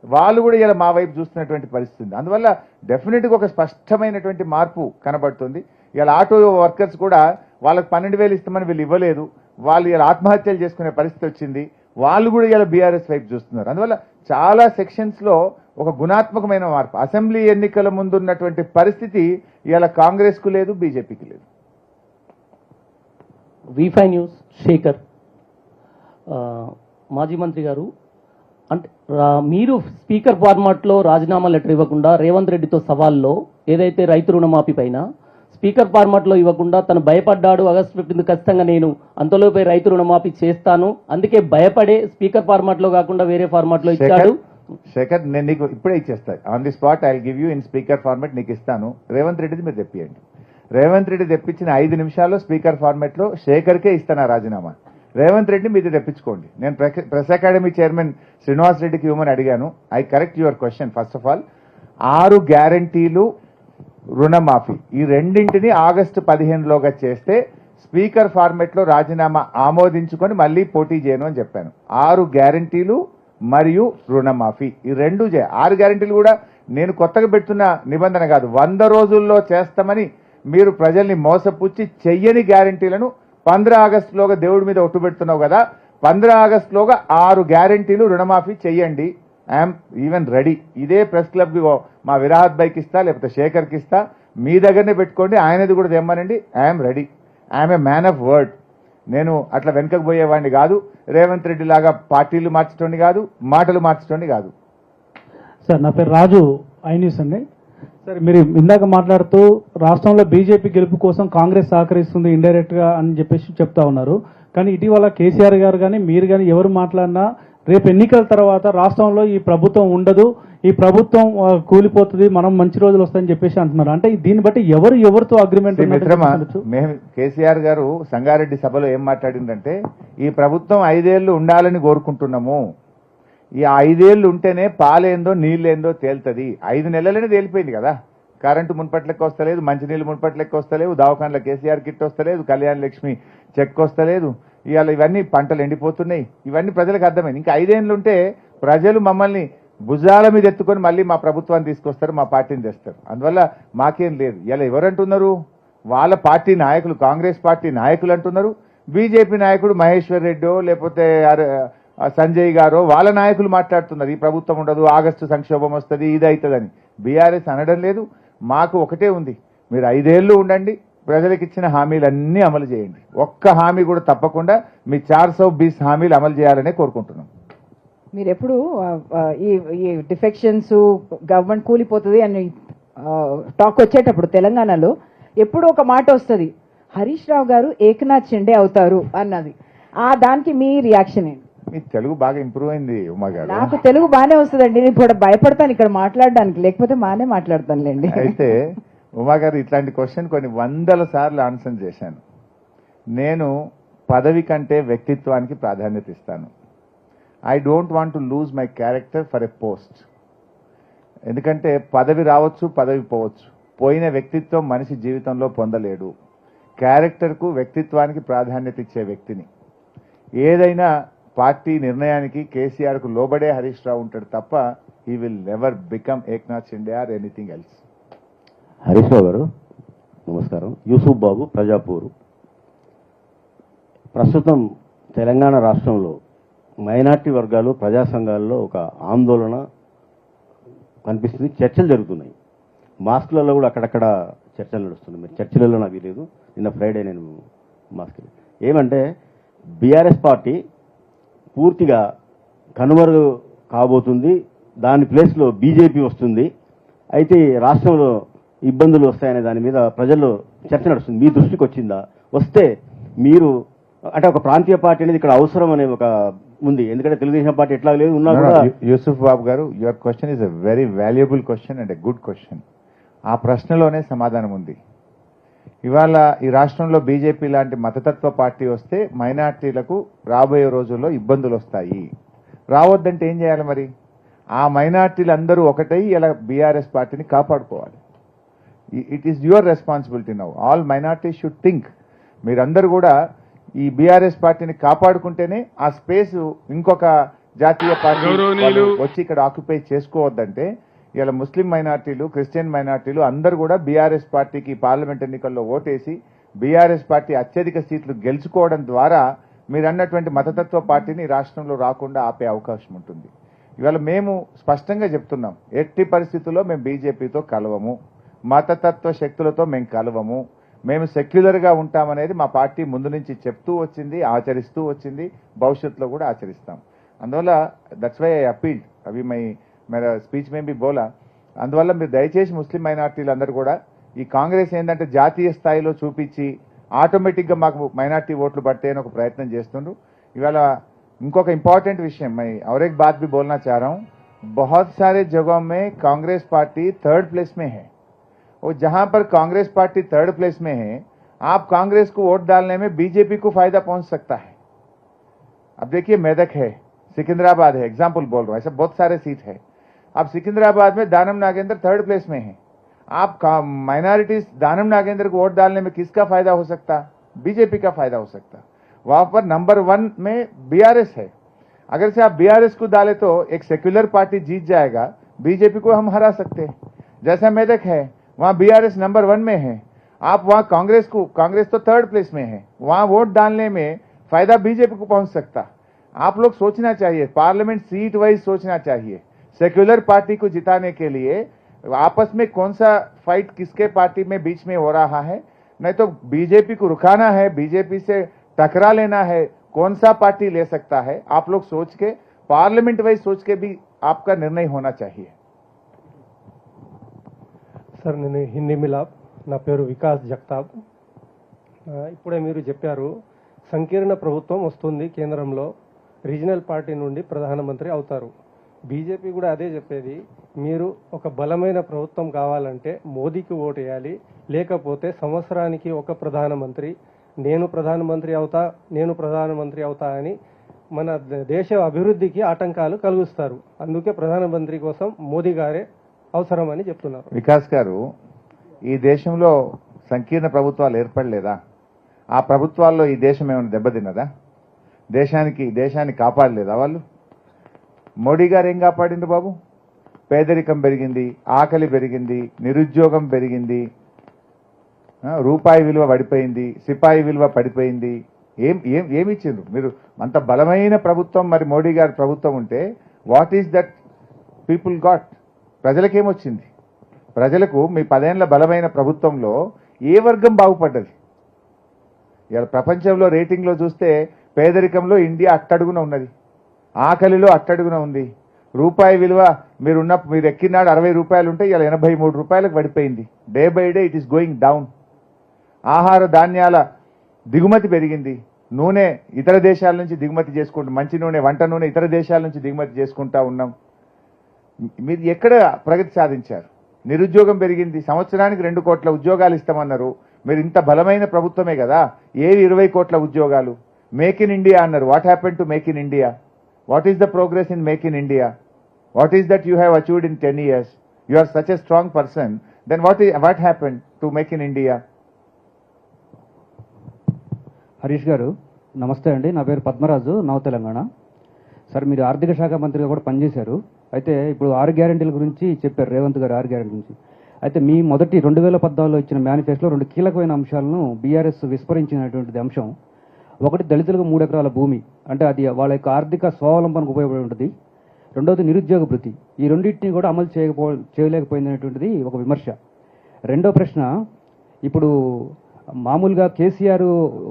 వాళ్ళు కూడా ఇలా మా వైపు చూస్తున్నటువంటి పరిస్థితి. అందువల్ల డెఫినెట్గా ఒక స్పష్టమైనటువంటి మార్పు కనబడుతుంది. ఇలా ఆటో వర్కర్స్ కూడా వాళ్ళకి 12,000 ఇస్తామని వీళ్ళు ఇవ్వలేదు, వాళ్ళు ఇలా ఆత్మహత్యలు చేసుకునే పరిస్థితి వచ్చింది. వాళ్ళు కూడా ఇలా బీఆర్ఎస్ వైపు చూస్తున్నారు. అందువల్ల చాలా సెక్షన్స్లో ఒక గుణాత్మకమైన మార్పు. అసెంబ్లీ ఎన్నికల ముందు ఉన్నటువంటి పరిస్థితి ఇలా కాంగ్రెస్కు లేదు, బీజేపీకి లేదు. V5 news Shekhar. మాజీ మంత్రి గారు, అంటే మీరు స్పీకర్ ఫార్మాట్లో రాజీనామా లెటర్ ఇవ్వకుండా రేవంత్ రెడ్డితో సవాల్లో ఏదైతే రైతు రుణమాఫీ పైన స్పీకర్ ఫార్మాట్లో ఇవ్వకుండా తను భయపడ్డాడు, ఆగస్టు 15 ఖచ్చితంగా నేను అంతలోపై రైతు రుణమాఫీ చేస్తాను, అందుకే భయపడే స్పీకర్ ఫార్మాట్లో కాకుండా వేరే ఫార్మాట్లో ఇచ్చాడు. శేఖర్, నేను నీకు ఇప్పుడే ఇచ్చేస్తాను. On the spot I give you in speaker format నీకు ఇస్తాను. రేవంత్ రెడ్డిది మీరు తెప్పియండి. రేవంత్ రెడ్డి తెప్పించిన 5 నిమిషాల్లో స్పీకర్ ఫార్మాట్లో శేఖర్కే ఇస్తాను రాజీనామా. రేవంత్ రెడ్డి మీది తెప్పించుకోండి. నేను ప్రెస్ అకాడమీ చైర్మన్ శ్రీనివాస్ రెడ్డికి ఇవ్వమని అడిగాను. I correct your question. First of all 6 గ్యారంటీలు, రుణమాఫీ, ఈ రెండింటిని ఆగస్టు 15లోగా చేస్తే స్పీకర్ ఫార్మాట్లో రాజీనామా ఆమోదించుకొని మళ్ళీ పోటీ చేయను అని చెప్పాను. 6 గ్యారంటీలు మరియు రుణమాఫీ, ఈ 2 6 గ్యారంటీలు కూడా నేను కొత్తగా పెడుతున్న నిబంధన కాదు. 100 రోజుల్లో చేస్తామని మీరు ప్రజల్ని మోసపుచ్చి చెయ్యని గ్యారంటీలను 15 ఆగస్టులోగా దేవుడి మీద ఒట్టు పెడుతున్నావు కదా, 15 ఆగస్టులోగా 6 గ్యారంటీలు రుణమాఫీ చెయ్యండి. I'm even ready. ఇదే ప్రెస్ క్లబ్కి మా విరాహత్ బైక్ ఇస్తా, లేకపోతే శేఖర్కి ఇస్తా, మీ దగ్గరనే పెట్టుకోండి, ఆయనది కూడా తెమ్మనండి. I'm ready. I'm a man of word. నేను అట్లా వెనకకు పోయేవాడిని కాదు. రేవంత్ రెడ్డి లాగా పార్టీలు మార్చటోని కాదు, మాటలు మార్చటోని కాదు. సార్, నా పేరు రాజు, ఐ న్యూస్ అండి. సార్, మీరు ఇందాక మాట్లాడుతూ రాష్ట్రంలో బీజేపీ గెలుపు కోసం కాంగ్రెస్ సహకరిస్తుంది ఇండైరెక్ట్ గా అని చెప్పేసి చెప్తా ఉన్నారు. కానీ ఇటీవల కేసీఆర్ గారు కానీ మీరు కానీ ఎవరు మాట్లాడినా రేపు ఎన్నికల తర్వాత రాష్ట్రంలో ఈ ప్రభుత్వం ఉండదు, ఈ ప్రభుత్వం కూలిపోతుంది, మనం మంచి రోజులు వస్తాయని చెప్పేసి అంటున్నారు. అంటే దీన్ని బట్టి ఎవరితో అగ్రిమెంట్ మిత్రమా, మేము కేసీఆర్ గారు సంగారెడ్డి సభలో ఏం మాట్లాడిందంటే ఈ ప్రభుత్వం 5 ఏళ్లు ఉండాలని కోరుకుంటున్నాము, ఈ 5 ఏళ్లు ఉంటేనే పాలేందో నీళ్ళేందో తేలుతుంది. 5 నెలలనే తేలిపోయింది కదా. కరెంటు మున్పట్లెక్క వస్తలేదు, మంచినీళ్ళు మున్పట్లెక్క వస్తలేవు, దవాఖాన్ల కేసీఆర్ కిట్ వస్తలేదు, కళ్యాణ లక్ష్మి చెక్ వస్తలేదు, ఇవాళ ఇవన్నీ పంటలు ఎండిపోతున్నాయి. ఇవన్నీ ప్రజలకు అర్థమైంది. ఇంకా 5 ఏళ్ళు ఉంటే ప్రజలు మమ్మల్ని భుజాల మీద ఎత్తుకొని మళ్ళీ మా ప్రభుత్వాన్ని తీసుకొస్తారు, మా పార్టీని తెస్తారు. అందువల్ల మాకేం లేదు. ఇలా ఎవరంటున్నారు? వాళ్ళ పార్టీ నాయకులు, కాంగ్రెస్ పార్టీ నాయకులు అంటున్నారు. బీజేపీ నాయకుడు మహేశ్వర్ రెడ్డో లేకపోతే సంజయ్ గారో వాళ్ళ నాయకులు మాట్లాడుతున్నారు ఈ ప్రభుత్వం ఉండదు, ఆగస్టు సంక్షోభం వస్తుంది, ఇది అవుతుందని. బీఆర్ఎస్ అనడం లేదు. మాకు ఒకటే ఉంది, మీరు 5 ఏళ్ళు ఉండండి, ప్రజలకు ఇచ్చిన హామీలన్నీ అమలు చేయండి. ఒక్క హామీ కూడా తప్పకుండా మీ 420 హామీలు అమలు చేయాలనే కోరుకుంటున్నాం. మీరు ఎప్పుడు ఈ డిఫెక్షన్స్, గవర్నమెంట్ కూలిపోతుంది అని టాక్ వచ్చేటప్పుడు తెలంగాణలో ఎప్పుడు ఒక మాట వస్తుంది, హరీష్ రావు గారు ఏకనాథ్ షిండే అవుతారు అన్నది. దానికి మీ రియాక్షన్ ఏంటి? మీ తెలుగు బాగా ఇంప్రూవ్ అయింది ఉమా గారు. నాకు తెలుగు బాగానే వస్తుందండి, నేను ఇప్పుడు భయపడతాను ఇక్కడ మాట్లాడడానికి, లేకపోతే బాగానే మాట్లాడతానులేండి. అయితే ఉమా గారు ఇట్లాంటి క్వశ్చన్ కొన్ని 100 సార్లు ఆన్సర్ చేశాను. నేను పదవి కంటే వ్యక్తిత్వానికి ప్రాధాన్యత ఇస్తాను. I don't want to lose my character for a post. ఎందుకంటే పదవి రావచ్చు, పదవి పోవచ్చు, పోయిన వ్యక్తిత్వం మనిషి జీవితంలో పొందలేడు. క్యారెక్టర్కు, వ్యక్తిత్వానికి ప్రాధాన్యత ఇచ్చే వ్యక్తిని. ఏదైనా పార్టీ నిర్ణయానికి కేసీఆర్కు లోబడే హరీష్ రావు ఉంటాడు తప్ప he will never become Eknath Shinde or anything else. Harish Rao గారు నమస్కారం. యూసుఫ్ బాబు, ప్రజాపూరు. ప్రస్తుతం తెలంగాణ రాష్ట్రంలో మైనార్టీ వర్గాలు, ప్రజా సంఘాల్లో ఒక ఆందోళన కనిపిస్తుంది, చర్చలు జరుగుతున్నాయి. మాస్కులలో కూడా అక్కడక్కడ చర్చలు నడుస్తున్నాయి. మరి చర్చలలో నాకు తెలియదు, నిన్న ఫ్రైడే నేను మాస్క్ ఏమంటే బీఆర్ఎస్ పార్టీ పూర్తిగా కనుమరుగు కాబోతుంది, దాని ప్లేస్లో బీజేపీ వస్తుంది, అయితే రాష్ట్రంలో ఇబ్బందులు వస్తాయనే దాని మీద ప్రజల్లో చర్చ నడుస్తుంది. మీ దృష్టికి వచ్చిందా? వస్తే మీరు అంటే ఒక ప్రాంతీయ పార్టీ అనేది ఇక్కడ అవసరం అనే ఒక ఉంది, ఎందుకంటే తెలుగుదేశం పార్టీ ఎట్లా లేదు ఉన్నా కూడా. యూసుఫ్ బాబు గారు, your question is a very valuable question and a good question. ఆ ప్రశ్నలోనే సమాధానం ఉంది. ఇవాళ ఈ రాష్ట్రంలో బీజేపీ లాంటి మతతత్వ పార్టీ వస్తే మైనార్టీలకు రాబోయే రోజుల్లో ఇబ్బందులు వస్తాయి. రావద్దంటే ఏం చేయాలి మరి? ఆ మైనార్టీలు అందరూ ఒకటై ఇలా బీఆర్ఎస్ పార్టీని కాపాడుకోవాలి. It is your responsibility now. All minorities should think. మీరందరూ కూడా ఈ బీఆర్ఎస్ పార్టీని కాపాడుకుంటేనే ఆ స్పేస్ ఇంకొక జాతీయ పార్టీ వచ్చి ఇక్కడ ఆక్యుపై చేసుకోవద్దంటే ఇలా ముస్లిం మైనార్టీలు, క్రిస్టియన్ మైనార్టీలు అందరూ కూడా బీఆర్ఎస్ పార్టీకి పార్లమెంట్ ఎన్నికల్లో ఓటేసి బీఆర్ఎస్ పార్టీ అత్యధిక సీట్లు గెలుచుకోవడం ద్వారా మీరు అన్నటువంటి మతతత్వ పార్టీని రాష్ట్రంలో రాకుండా ఆపే అవకాశం ఉంటుంది. ఇవాళ మేము స్పష్టంగా చెప్తున్నాం, ఎట్టి పరిస్థితుల్లో మేము బీజేపీతో కలవము, మతతత్వ శక్తులతో మేము కలవము, మేము సెక్యులర్గా ఉంటామనేది మా పార్టీ ముందు నుంచి చెప్తూ వచ్చింది, ఆచరిస్తూ వచ్చింది, భవిష్యత్తులో కూడా ఆచరిస్తాం. అందువల్ల దట్స్ వై ఐ అపీల్, అవి మేరా స్పీచ్ మేము బోలా. అందువల్ల మీరు దయచేసి ముస్లిం మైనార్టీలు అందరూ కూడా ఈ కాంగ్రెస్ ఏంటంటే జాతీయ స్థాయిలో చూపించి ఆటోమేటిక్గా మాకు మైనార్టీ ఓట్లు పట్టే అని ఒక ప్రయత్నం చేస్తుండ్రు. ఇవాళ ఇంకొక ఇంపార్टेंट विषय मैं और एक बात भी बोलना चाह रहा हूँ, बहुत सारे जगहों में कांग्रेस पार्टी 3rd प्लेस में है, और जहां पर कांग्रेस पार्टी 3rd प्लेस में है, आप कांग्रेस को वोट डालने में बीजेपी को फायदा पहुंच सकता है. अब देखिए मेदक है, सिकंदराबाद है, एग्जाम्पल बोल रहा हूं, ऐसे बहुत सारे सीट है. अब सिकंदराबाद में दानम नागेंद्र 3rd प्लेस में है. आप माइनॉरिटीज दानम नागेंद्र को वोट डालने में किसका फायदा हो सकता? बीजेपी का फायदा हो सकता. वहां पर नंबर 1 में बीआरएस है. अगर से आप बीआरएस को डाले तो एक सेक्युलर पार्टी जीत जाएगा, बीजेपी को हम हरा सकते हैं. जैसा मेदक है, वहां बीआरएस नंबर 1 में है, आप वहां कांग्रेस तो 3rd प्लेस में है, वहां वोट डालने में फायदा बीजेपी को पहुंच सकता. आप लोग सोचना चाहिए, पार्लियामेंट सीट वाइज सोचना चाहिए. सेक्युलर पार्टी को जिताने के लिए आपस में कौन सा फाइट किसके पार्टी में बीच में हो रहा है, नहीं तो बीजेपी को रुकाना है, बीजेपी से टकरा लेना है, कौन सा पार्टी ले सकता है, आप लोग सोच के पार्लियामेंट वाइज सोच के भी आपका निर्णय होना चाहिए. సార్, నేను హిందీ మిలాప్, నా పేరు వికాస్ జగతాబ్. ఇప్పుడే మీరు చెప్పారు సంకీర్ణ ప్రభుత్వం వస్తుంది కేంద్రంలో, రీజనల్ పార్టీ నుండి ప్రధానమంత్రి అవుతారు. బీజేపీ కూడా అదే చెప్పేది, మీరు ఒక బలమైన ప్రభుత్వం కావాలంటే మోదీకి ఓటు వేయాలి, లేకపోతే సంవత్సరానికి ఒక ప్రధానమంత్రి, నేను ప్రధానమంత్రి అవుతా అని మన దేశ అభివృద్ధికి ఆటంకాలు కలుగుస్తారు. అందుకే ప్రధానమంత్రి కోసం మోదీ గారే అవసరమని చెప్తున్నారు. వికాస్ గారు, ఈ దేశంలో సంకీర్ణ ప్రభుత్వాలు ఏర్పడలేదా? ఆ ప్రభుత్వాల్లో ఈ దేశం ఏమైనా దెబ్బతిన్నదా? దేశాన్ని కాపాడలేదా వాళ్ళు? మోడీ గారు ఏం కాపాడిండు బాబు? పేదరికం పెరిగింది, ఆకలి పెరిగింది, నిరుద్యోగం పెరిగింది, రూపాయి విలువ పడిపోయింది, సిపాయి విలువ పడిపోయింది. ఏమిచ్చిండ్రు మీరు? అంత బలమైన ప్రభుత్వం మరి మోడీ గారి ప్రభుత్వం ఉంటే what is that people got? ప్రజలకేమొచ్చింది? ప్రజలకు మీ 10 ఏళ్ల బలమైన ప్రభుత్వంలో ఏ వర్గం బాగుపడ్డది? ఇవాళ ప్రపంచంలో రేటింగ్లో చూస్తే పేదరికంలో ఇండియా అట్టడుగున ఉన్నది, ఆకలిలో అట్టడుగున ఉంది. రూపాయి విలువ మీరు ఎక్కినాడు 60 రూపాయలు ఉంటే ఇవాళ 83 రూపాయలకు పడిపోయింది. Day by day it is going down. ఆహార ధాన్యాల దిగుమతి పెరిగింది. నూనె ఇతర దేశాల నుంచి దిగుమతి చేసుకుంటాం, మంచి నూనె, వంట నూనె ఇతర దేశాల నుంచి దిగుమతి చేసుకుంటా ఉన్నాం. మీరు ఎక్కడ ప్రగతి సాధించారు? నిరుద్యోగం పెరిగింది. సంవత్సరానికి 2 కోట్ల ఉద్యోగాలు ఇస్తామన్నారు. మీరు ఇంత బలమైన ప్రభుత్వమే కదా, ఏవి 20 కోట్ల ఉద్యోగాలు? మేక్ ఇన్ ఇండియా అన్నారు. What happen to make in India? What is the progress in make in India? What is that you have achieved in 10 years? You are such a strong person, then what happen to make in India? Harish garu నమస్తే అండి. నా పేరు పద్మరాజు, నవ Telangana. Sir, మీరు ఆర్థిక శాఖ మంత్రిగా కూడా పనిచేశారు. అయితే ఇప్పుడు 6 గ్యారెంటీల గురించి చెప్పారు, రేవంత్ గారు 6 గ్యారెంటీ గురించి. అయితే మీ మొదటి 2014లో ఇచ్చిన మేనిఫెస్టోలో 2 కీలకమైన అంశాలను బీఆర్ఎస్ విస్మరించినటువంటిది అంశం. ఒకటి, దళితులకు 3 ఎకరాల భూమి, అంటే అది వాళ్ళ యొక్క ఆర్థిక స్వావలంబనకు ఉపయోగపడి ఉంటుంది. రెండవది నిరుద్యోగ భృతి. ఈ రెండింటిని కూడా అమలు చేయలేకపోయినటువంటిది ఒక విమర్శ. రెండో ప్రశ్న, ఇప్పుడు మామూలుగా కేసీఆర్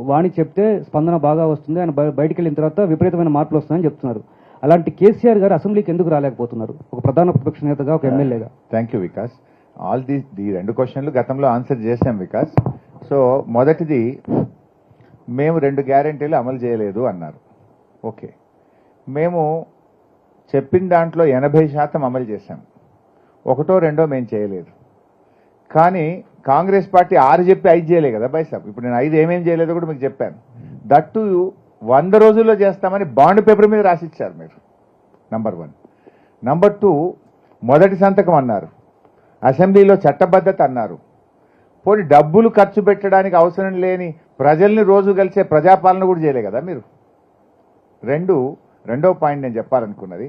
వాణి చెప్తే స్పందన బాగా వస్తుంది, ఆయన బయటికి వెళ్ళిన తర్వాత విపరీతమైన మార్పులు వస్తాయని చెప్తున్నారు. అలాంటి కేసీఆర్ గారు అసెంబ్లీకి ఎందుకు రాలేకపోతున్నారు, ఒక ప్రధాన ప్రతిపక్ష నేతగా, ఒక ఎమ్మెల్యేగా? Thank you Vikas. ఈ 2 క్వశ్చన్లు గతంలో ఆన్సర్ చేశాం వికాస్. సో మొదటిది, మేము 2 గ్యారెంటీలు అమలు చేయలేదు అన్నారు. ఓకే, మేము చెప్పిన దాంట్లో 80% అమలు చేశాం. 1, 2 మేము చేయలేదు. కానీ కాంగ్రెస్ పార్టీ 6 చెప్పి 5 చేయలే కదా బైసాబ్. ఇప్పుడు నేను 5 ఏమేం చేయలేదో కూడా మీకు చెప్పాను. దట్టు 100 రోజుల్లో చేస్తామని బాండ్ పేపర్ మీద రాసిచ్చారు మీరు. నంబర్ 1. నంబర్ 2, మొదటి సంతకం అన్నారు, అసెంబ్లీలో చట్టబద్ధత అన్నారు. పోనీ డబ్బులు ఖర్చు పెట్టడానికి అవసరం లేని ప్రజల్ని రోజు కలిసే ప్రజాపాలన కూడా చేయలే కదా మీరు. రెండో పాయింట్ నేను చెప్పాలనుకున్నది,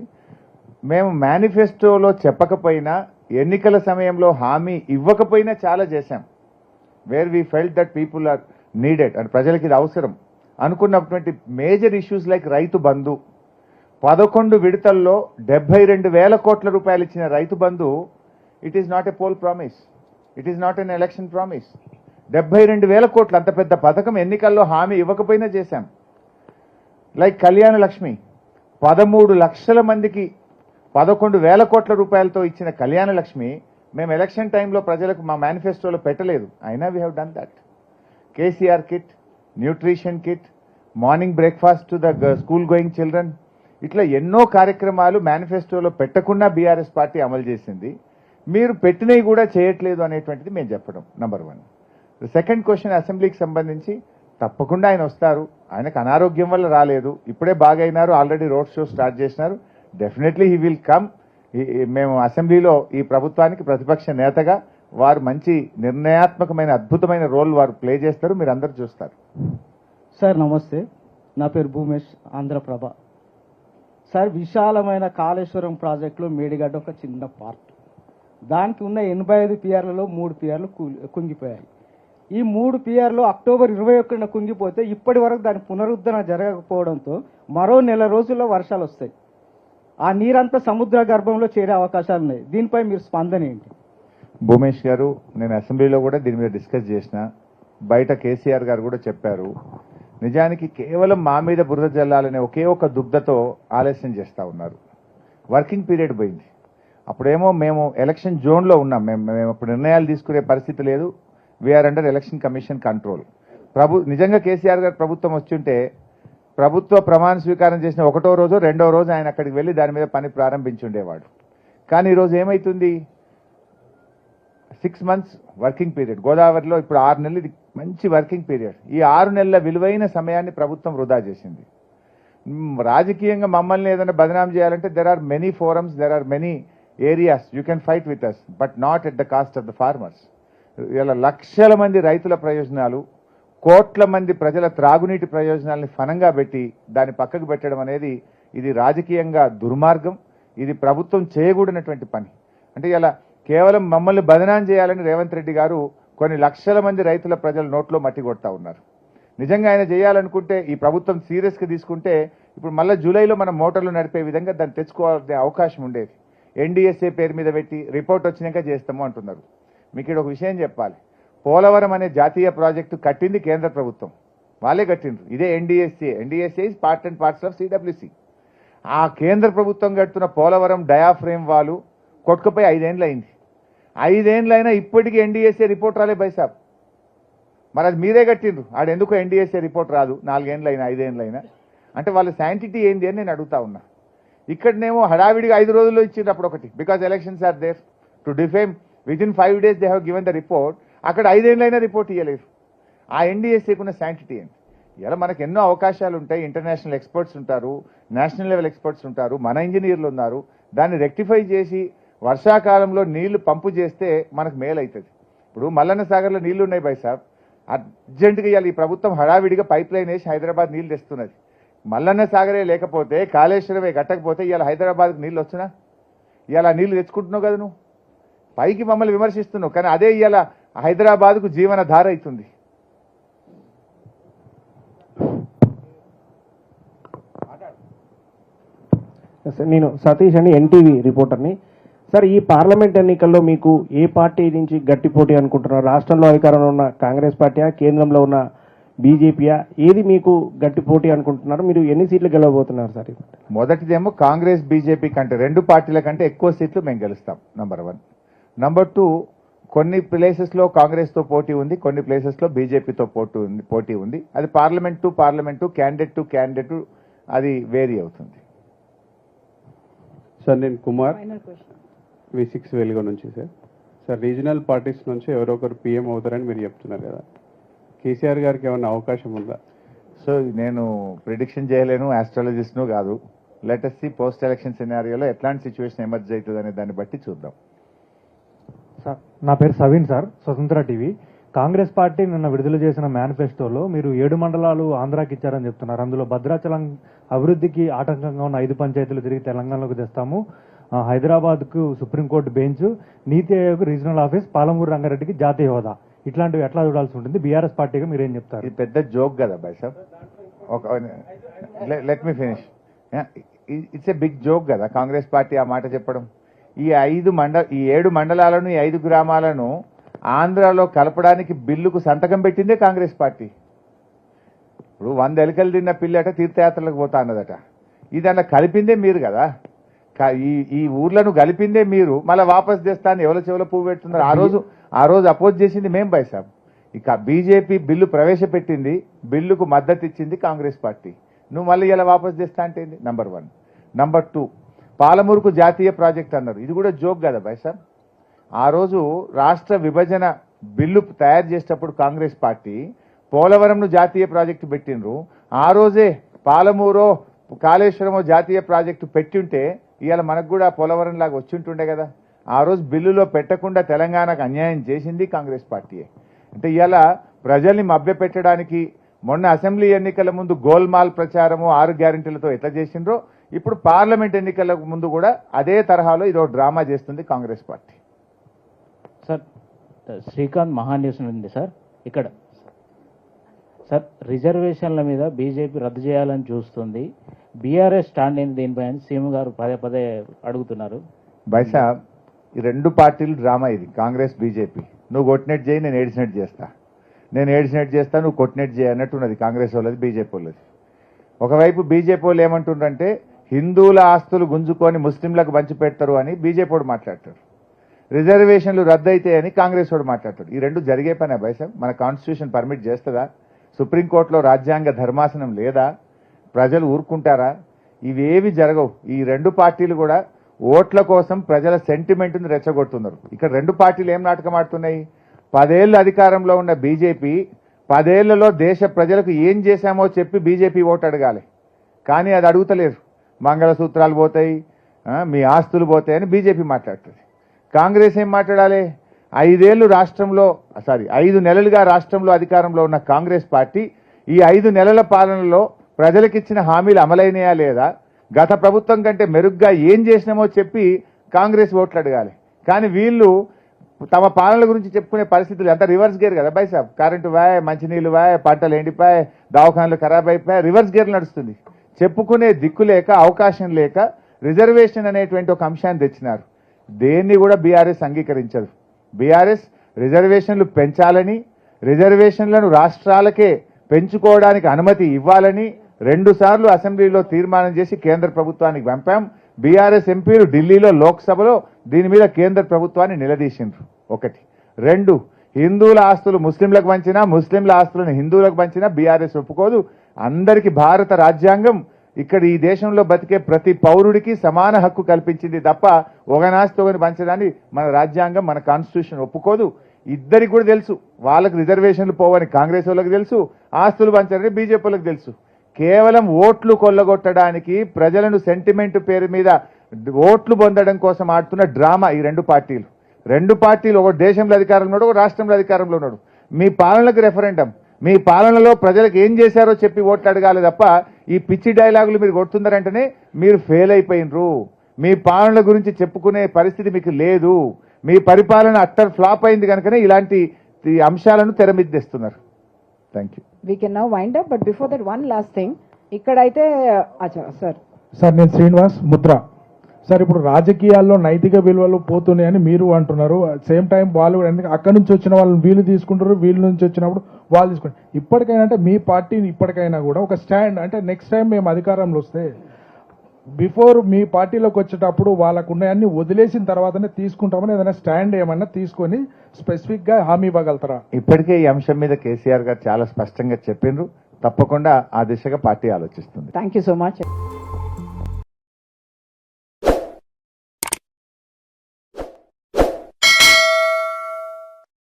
మేము మేనిఫెస్టోలో చెప్పకపోయినా, ఎన్నికల సమయంలో హామీ ఇవ్వకపోయినా చాలా చేశాం. Where we felt that people are needed and ప్రజలకి ఇది అవసరం అనుకున్నటువంటి major issues like Rythu Bandhu. 11 విడతల్లో 72,000 కోట్ల రూపాయలు ఇచ్చిన Rythu Bandhu, it is not a poll promise, it is not an election promise. 72,000 కోట్లు, అంత పెద్ద పథకం ఎన్నికల్లో హామీ ఇవ్వకపోయినా చేశాం. లైక్ కళ్యాణ లక్ష్మి, 13 లక్షల మందికి 11,000 కోట్ల రూపాయలతో ఇచ్చిన కళ్యాణ లక్ష్మి మేము ఎలక్షన్ టైంలో ప్రజలకు మా మేనిఫెస్టోలో పెట్టలేదు. అయినా we have done that. KCR kit, nutrition kit, morning breakfast to the school going children, ఇట్లా ఎన్నో కార్యక్రమాలు మేనిఫెస్టోలో పెట్టకుండా బీఆర్ఎస్ పార్టీ అమలు చేసింది. మీరు పెట్టినవి కూడా చేయట్లేదు అనేటువంటిది మేము చెప్పడం నంబర్ 1. సెకండ్ క్వశ్చన్, అసెంబ్లీకి సంబంధించి తప్పకుండా ఆయన వస్తారు. ఆయనకు అనారోగ్యం వల్ల రాలేదు, ఇప్పుడే బాగైనారు, ఆల్రెడీ రోడ్ షో స్టార్ట్ చేసినారు. Definitely he will come. మేము అసెంబ్లీలో ఈ ప్రభుత్వానికి ప్రతిపక్ష నేతగా వారు మంచి నిర్ణయాత్మకమైన అద్భుతమైన రోల్ వారు ప్లే చేస్తారు, మీరు అందరూ చూస్తారు. సార్ నమస్తే, నా పేరు భూమేష్, ఆంధ్రప్రభ. సార్, విశాలమైన కాళేశ్వరం ప్రాజెక్టులో మేడిగడ్డ ఒక చిన్న పార్ట్. దానికి ఉన్న 85 పిఆర్లలో 3 పిఆర్లు కుంగిపోయాయి. ఈ 3 పిఆర్లు అక్టోబర్ 21న కుంగిపోతే ఇప్పటి వరకు దాని పునరుద్ధరణ జరగకపోవడంతో మరో నెల రోజుల్లో వర్షాలు వస్తాయి. ఆ నీరంతా సముద్ర గర్భంలో చేరే అవకాశాలు ఉన్నాయి. దీనిపై మీరు స్పందన ఏంటి? భూమేష్ గారు, నేను అసెంబ్లీలో కూడా దీని మీద డిస్కస్ చేసిన, బయట కేసీఆర్ గారు కూడా చెప్పారు. నిజానికి కేవలం మా మీద బురద జల్లాలనే ఒకే ఒక దుగ్ధతో ఆలస్యం చేస్తూ ఉన్నారు. వర్కింగ్ పీరియడ్ పోయింది. అప్పుడేమో మేము ఎలక్షన్ జోన్లో ఉన్నాం, మేము అప్పుడు నిర్ణయాలు తీసుకునే పరిస్థితి లేదు. We are under election commission control. నిజంగా కేసీఆర్ గారు ప్రభుత్వం వచ్చుంటే ప్రభుత్వ ప్రమాణ స్వీకారం చేసిన ఒకటో రోజు రెండో రోజు ఆయన అక్కడికి వెళ్ళి దాని మీద పని ప్రారంభించి ఉండేవాడు. కానీ ఈరోజు ఏమవుతుంది, 6 months వర్కింగ్ పీరియడ్, గోదావరిలో ఇప్పుడు 6 నెలలు, ఇది మంచి వర్కింగ్ పీరియడ్. ఈ 6 నెలల విలువైన సమయాన్ని ప్రభుత్వం వృధా చేసింది. రాజకీయంగా మమ్మల్ని ఏదైనా బదనాం చేయాలంటే there are many forums, there are many areas you can fight with us, but not at the cost of the farmers. ఇలా లక్షల మంది రైతుల ప్రయోజనాలు, కోట్ల మంది ప్రజల త్రాగునీటి ప్రయోజనాలని ఫనంగా పెట్టి దాన్ని పక్కకు పెట్టడం అనేది ఇది రాజకీయంగా దుర్మార్గం. ఇది ప్రభుత్వం చేయకూడనటువంటి పని. అంటే ఇలా కేవలం మమ్మల్ని బదనాం చేయాలని రేవంత్ రెడ్డి గారు కొన్ని లక్షల మంది రైతుల ప్రజల నోట్లో మట్టి కొడతా ఉన్నారు. నిజంగా ఆయన చేయాలనుకుంటే, ఈ ప్రభుత్వం సీరియస్గా తీసుకుంటే ఇప్పుడు మళ్ళీ జూలైలో మనం మోటార్లు నడిపే విధంగా దాన్ని తెచ్చుకోవాల్సిన అవకాశం ఉండేది. ఎన్డీఎస్ఏ పేరు మీద పెట్టి రిపోర్ట్ వచ్చినాక చేస్తాము అంటున్నారు. మీకు ఇక్కడ ఒక విషయం చెప్పాలి, పోలవరం అనే జాతీయ ప్రాజెక్టు కట్టింది కేంద్ర ప్రభుత్వం, వాళ్ళే కట్టిండ్రు. ఇదే NDSA. NDSA is part and parts of CWC. ఆ కేంద్ర ప్రభుత్వం కడుతున్న పోలవరం డయాఫ్రేమ్ వాళ్ళు కొట్టుకుపోయి 5 ఏళ్ళు అయింది. 5 ఏళ్ళైనా ఇప్పటికీ ఎన్డీఎస్ఏ రిపోర్ట్ రాలే బైసాబ్. మరి అది మీరే కట్టిండ్రు, ఆడెందుకు ఎన్డీఎస్ఏ రిపోర్ట్ రాదు 4 ఏళ్ళైనా 5 ఏళ్ళైనా? అంటే వాళ్ళ శాంటిటీ ఏంది అని నేను అడుగుతా ఉన్నా. ఇక్కడనేమో హడావిడిగా 5 రోజుల్లో ఇచ్చిండ్రు అప్పుడు ఒకటి, because elections are there to defame with in 5 days they have given the report. అక్కడ 5 ఏళ్ళైనా రిపోర్ట్ ఇవ్వలేదు. ఆ ఎన్డీఎస్ఏకున్న శాంటిటీ ఏంటి? ఇలా మనకు ఎన్నో అవకాశాలు ఉంటాయి. ఇంటర్నేషనల్ ఎక్స్పర్ట్స్ ఉంటారు, నేషనల్ లెవెల్ ఎక్స్పర్ట్స్ ఉంటారు, మన ఇంజనీర్లు ఉన్నారు. దాన్ని రెక్టిఫై చేసి వర్షాకాలంలో నీళ్లు పంపు చేస్తే మనకు మేలు అవుతుంది. ఇప్పుడు మల్లన్న సాగర్లో నీళ్లు ఉన్నాయి బైసాబ్, అర్జెంటుగా ఇవాళ ఈ ప్రభుత్వం హడావిడిగా పైప్ లైన్ వేసి హైదరాబాద్ నీళ్లు తెస్తున్నది. మల్లన్న సాగరే లేకపోతే, కాళేశ్వరమే కట్టకపోతే ఇవాళ హైదరాబాద్కి నీళ్ళు వచ్చినా? ఇవాళ నీళ్లు తెచ్చుకుంటున్నావు కదా నువ్వు, పైకి మమ్మల్ని విమర్శిస్తున్నావు, కానీ అదే ఇవాళ హైదరాబాద్కు జీవన ధార అవుతుంది. నేను సతీష్ అని ఎన్టీవీ రిపోర్టర్ని. సార్, ఈ పార్లమెంట్ ఎన్నికల్లో మీకు ఏ పార్టీ నుంచి గట్టి పోటీ అనుకుంటున్నారు? రాష్ట్రంలో అధికారంలో ఉన్న కాంగ్రెస్ పార్టీయా, కేంద్రంలో ఉన్న బీజేపీయా, ఏది మీకు గట్టి పోటీ అనుకుంటున్నారు? మీరు ఎన్ని సీట్లు గెలవబోతున్నారు సార్? మొదటిదేమో కాంగ్రెస్ బీజేపీ కంటే 2 పార్టీల కంటే ఎక్కువ సీట్లు మేము గెలుస్తాం, నంబర్ 1. నంబర్ 2, కొన్ని ప్లేసెస్లో కాంగ్రెస్తో పోటీ ఉంది, కొన్ని ప్లేసెస్లో బీజేపీతో పోటీ ఉంది. అది parliament to parliament, candidate to candidate అది వేరీ అవుతుంది. సార్, నేను కుమార్, V6 వెలుగు నుంచి. సార్, రీజనల్ పార్టీస్ నుంచి ఎవరో ఒకరు పీఎం అవుతారని మీరు చెప్తున్నారు కదా, కేసీఆర్ గారికి ఏమైనా అవకాశం ఉందా? సో నేను ప్రిడిక్షన్ చేయలేను, ఆస్ట్రాలజిస్ట్ను కాదు. Let us see post election సినారియోలో ఎట్లాంటి సిచ్యువేషన్ ఎమర్జ్ అవుతుంది అనే దాన్ని బట్టి చూద్దాం. సార్, నా పేరు సవీన్ సార్, స్వతంత్ర టీవీ. కాంగ్రెస్ పార్టీ నిన్న విడుదల చేసిన మేనిఫెస్టోలో మీరు 7 మండలాలు ఆంధ్రాకి ఇచ్చారని చెప్తున్నారు. అందులో భద్రాచలం అభివృద్ధికి ఆటంకంగా ఉన్న 5 పంచాయతీలు తిరిగి తెలంగాణలోకి తెస్తాము, హైదరాబాద్కు సుప్రీంకోర్టు బెంచ్, నీతి ఆయోగ్ రీజనల్ ఆఫీస్, పాలమూరు రంగారెడ్డికి జాతీయ హోదా, ఇట్లాంటివి ఎట్లా చూడాల్సి ఉంటుంది? బీఆర్ఎస్ పార్టీగా మీరేం చెప్తారు? ఇది పెద్ద జోక్ కదా బాయ్ సాబ్. Let me finish. It's a big joke కదా కాంగ్రెస్ పార్టీ ఆ మాట చెప్పడం. ఈ 7 మండలాలను, ఈ 5 గ్రామాలను ఆంధ్రాలో కలపడానికి బిల్లుకు సంతకం పెట్టిందే కాంగ్రెస్ పార్టీ. ఇప్పుడు 100 ఎలుకలు తిన్న పిల్లట తీర్థయాత్రలకు పోతా అన్నదట. ఇది అలా కలిపిందే మీరు కదా, ఈ ఊర్లను కలిపిందే మీరు. మళ్ళీ వాపస్ తెస్తా అని ఎవరి చెవుల పువ్వు పెడుతున్నారు. ఆ రోజు అపోజ్ చేసింది మేం బాయ్ సాబ్. ఇక బీజేపీ బిల్లు ప్రవేశపెట్టింది, బిల్లుకు మద్దతు ఇచ్చింది కాంగ్రెస్ పార్టీ. నువ్వు మళ్ళీ ఇలా వాపస్ తెస్తా అంటే నంబర్ 1. నంబర్ 2, పాలమూరుకు జాతీయ ప్రాజెక్ట్ అన్నారు. ఇది కూడా జోక్ కదా బాయ్ సాబ్. ఆ రోజు రాష్ట్ర విభజన బిల్లు తయారు చేసేటప్పుడు కాంగ్రెస్ పార్టీ పోలవరంను జాతీయ ప్రాజెక్టు పెట్టిండ్రు. ఆ రోజే పాలమూరో కాళేశ్వరమో జాతీయ ప్రాజెక్టు పెట్టుంటే ఇవాళ మనకు కూడా పోలవరం లాగా వచ్చింటుండే కదా. ఆ రోజు బిల్లులో పెట్టకుండా తెలంగాణకు అన్యాయం చేసింది కాంగ్రెస్ పార్టీయే. అంటే ఇవాళ ప్రజల్ని మభ్యపెట్టడానికి మొన్న అసెంబ్లీ ఎన్నికల ముందు గోల్మాల్ ప్రచారము 6 గ్యారెంటీలతో ఎట్లా చేసిండ్రో ఇప్పుడు పార్లమెంట్ ఎన్నికల ముందు కూడా అదే తరహాలో ఇదో డ్రామా చేస్తుంది కాంగ్రెస్ పార్టీ. సార్, శ్రీకాంత్ మహాన్యూస్ ఉంది సార్. ఇక్కడ సార్, రిజర్వేషన్ల మీద బీజేపీ రద్దు చేయాలని చూస్తుంది, బీఆర్ఎస్ స్టాండ్ అయింది దీనిపై సీఎం గారు పదే అడుగుతున్నారు. బైసాబ్, ఈ 2 పార్టీలు డ్రామా ఇది, కాంగ్రెస్ బీజేపీ. నువ్వు కొట్టినట్టు చేయి, నేను ఏడిచినట్టు చేస్తా, నేను ఏడిచినట్టు చేస్తా, నువ్వు కొట్టినట్టు చేయి అన్నట్టున్నది కాంగ్రెస్ వాళ్ళది, బీజేపీ వాళ్ళది. ఒకవైపు బీజేపీ వాళ్ళు ఏమంటుండ్రంటే హిందువుల ఆస్తులు గుంజుకొని ముస్లింలకు పంచిపెడతారు అని బీజేపీ వాడు మాట్లాడతారు, రిజర్వేషన్లు రద్దు అవుతాయని కాంగ్రెస్ వాడు మాట్లాడతాడు. ఈ 2 జరిగే పనే బైసాబ్? మన కాన్స్టిట్యూషన్ పర్మిట్ చేస్తుందా? సుప్రీంకోర్టులో రాజ్యాంగ ధర్మాసనం లేదా? ప్రజలు ఊరుకుంటారా? ఇవేవి జరగవు. ఈ రెండు పార్టీలు కూడా ఓట్ల కోసం ప్రజల సెంటిమెంట్ని రెచ్చగొడుతున్నారు. ఇక్కడ రెండు పార్టీలు ఏం నాటకం ఆడుతున్నాయి? 10 ఏళ్ళు అధికారంలో ఉన్న బీజేపీ 10 ఏళ్లలో దేశ ప్రజలకు ఏం చేశామో చెప్పి బీజేపీ ఓటు అడగాలి, కానీ అది అడుగుతలేరు. మంగళసూత్రాలు పోతాయి, మీ ఆస్తులు పోతాయని బీజేపీ మాట్లాడుతుంది. కాంగ్రెస్ ఏం మాట్లాడాలి? 5 నెలలుగా రాష్ట్రంలో అధికారంలో ఉన్న కాంగ్రెస్ పార్టీ ఈ 5 నెలల పాలనలో ప్రజలకిచ్చిన హామీలు అమలైనయా లేదా, గత ప్రభుత్వం కంటే మెరుగ్గా ఏం చేసినామో చెప్పి కాంగ్రెస్ ఓట్లు అడగాలి. కానీ వీళ్ళు తమ పాలన గురించి చెప్పుకునే పరిస్థితులు ఎంత రివర్స్ గేర్ కదా బై సాబ్. కరెంటు వాయ్, మంచినీళ్ళు వాయ్, పంటలు ఎండిపోయాయి, దవాఖానలు ఖరాబ్ అయిపోయాయి, రివర్స్ గేర్ నడుస్తుంది. చెప్పుకునే దిక్కు లేక, అవకాశం లేక రిజర్వేషన్ అనేటువంటి ఒక అంశాన్ని తెచ్చినారు. దేన్ని కూడా బీఆర్ఎస్ అంగీకరించదు. బీఆర్ఎస్ రిజర్వేషన్లు పెంచాలని, రిజర్వేషన్లను రాష్ట్రాలకే పెంచుకోవడానికి అనుమతి ఇవ్వాలని 2 సార్లు అసెంబ్లీలో తీర్మానం చేసి కేంద్ర ప్రభుత్వానికి పంపాం. బీఆర్ఎస్ ఎంపీలు ఢిల్లీలో లోక్సభలో దీని మీద కేంద్ర ప్రభుత్వాన్ని నిలదీసిండ్రు. 1. 2, హిందువుల ఆస్తులు ముస్లింలకు పంచినా, ముస్లింల ఆస్తులను హిందువులకు పంచినా బీఆర్ఎస్ ఒప్పుకోదు. అందరికీ భారత రాజ్యాంగం ఇక్కడ ఈ దేశంలో బతికే ప్రతి పౌరుడికి సమాన హక్కు కల్పించింది తప్ప ఒకనాస్తి ఒకని పంచడాన్ని మన రాజ్యాంగం, మన కాన్స్టిట్యూషన్ ఒప్పుకోదు. ఇద్దరికి కూడా తెలుసు, వాళ్ళకి రిజర్వేషన్లు పోవని కాంగ్రెస్ వాళ్ళకి తెలుసు, ఆస్తులు పంచాలని బీజేపీ వాళ్ళకి తెలుసు. కేవలం ఓట్లు కొల్లగొట్టడానికి, ప్రజలను సెంటిమెంట్ పేరు మీద ఓట్లు పొందడం కోసం ఆడుతున్న డ్రామా ఈ రెండు పార్టీలు. ఒక దేశంలో అధికారంలో ఉన్నాడు, ఒక రాష్ట్రంలో అధికారంలో ఉన్నాడు. మీ పాలనకు రెఫరెండం, మీ పాలనలో ప్రజలకు ఏం చేశారో చెప్పి ఓట్లు అడగాలి తప్ప ఈ పిచ్చి డైలాగులు మీరు కొడుతున్నారంటేనే మీరు ఫెయిల్ అయిపోయినరు. మీ పాలన గురించి చెప్పుకునే పరిస్థితి మీకు లేదు. మీ పరిపాలన అట్టర్ ఫ్లాప్ అయింది కనుకనే ఇలాంటి అంశాలను తెరమిద్దేస్తున్నారు. Thank you. We can now wind up, but before that, one last thing. ఇక్కడైతే సార్ నేను శ్రీనివాస్ ముద్ర. సార్ ఇప్పుడు రాజకీయాల్లో నైతిక విలువలు పోతున్నాయని మీరు అంటున్నారు. సేమ్ టైం వాళ్ళు అక్కడి నుంచి వచ్చిన వాళ్ళని వీళ్ళు తీసుకుంటారు, వీళ్ళ నుంచి వచ్చినప్పుడు వాళ్ళు తీసుకుంటారు. ఇప్పటికైనా అంటే మీ పార్టీని ఇప్పటికైనా కూడా ఒక స్టాండ్, అంటే నెక్స్ట్ టైం మేము అధికారంలో వస్తే బిఫోర్ మీ పార్టీలోకి వచ్చేటప్పుడు వాళ్ళకు ఉన్నాయన్ని వదిలేసిన తర్వాతనే తీసుకుంటామని ఏదైనా స్టాండ్ ఏమన్నా తీసుకొని స్పెసిఫిక్ గా హామీ ఇవ్వగలుగుతారా? ఇప్పటికే ఈ అంశం మీద కేసీఆర్ గారు చాలా స్పష్టంగా చెప్పిండ్రు. తప్పకుండా ఆ దిశగా పార్టీ ఆలోచిస్తుంది. Thank you so much.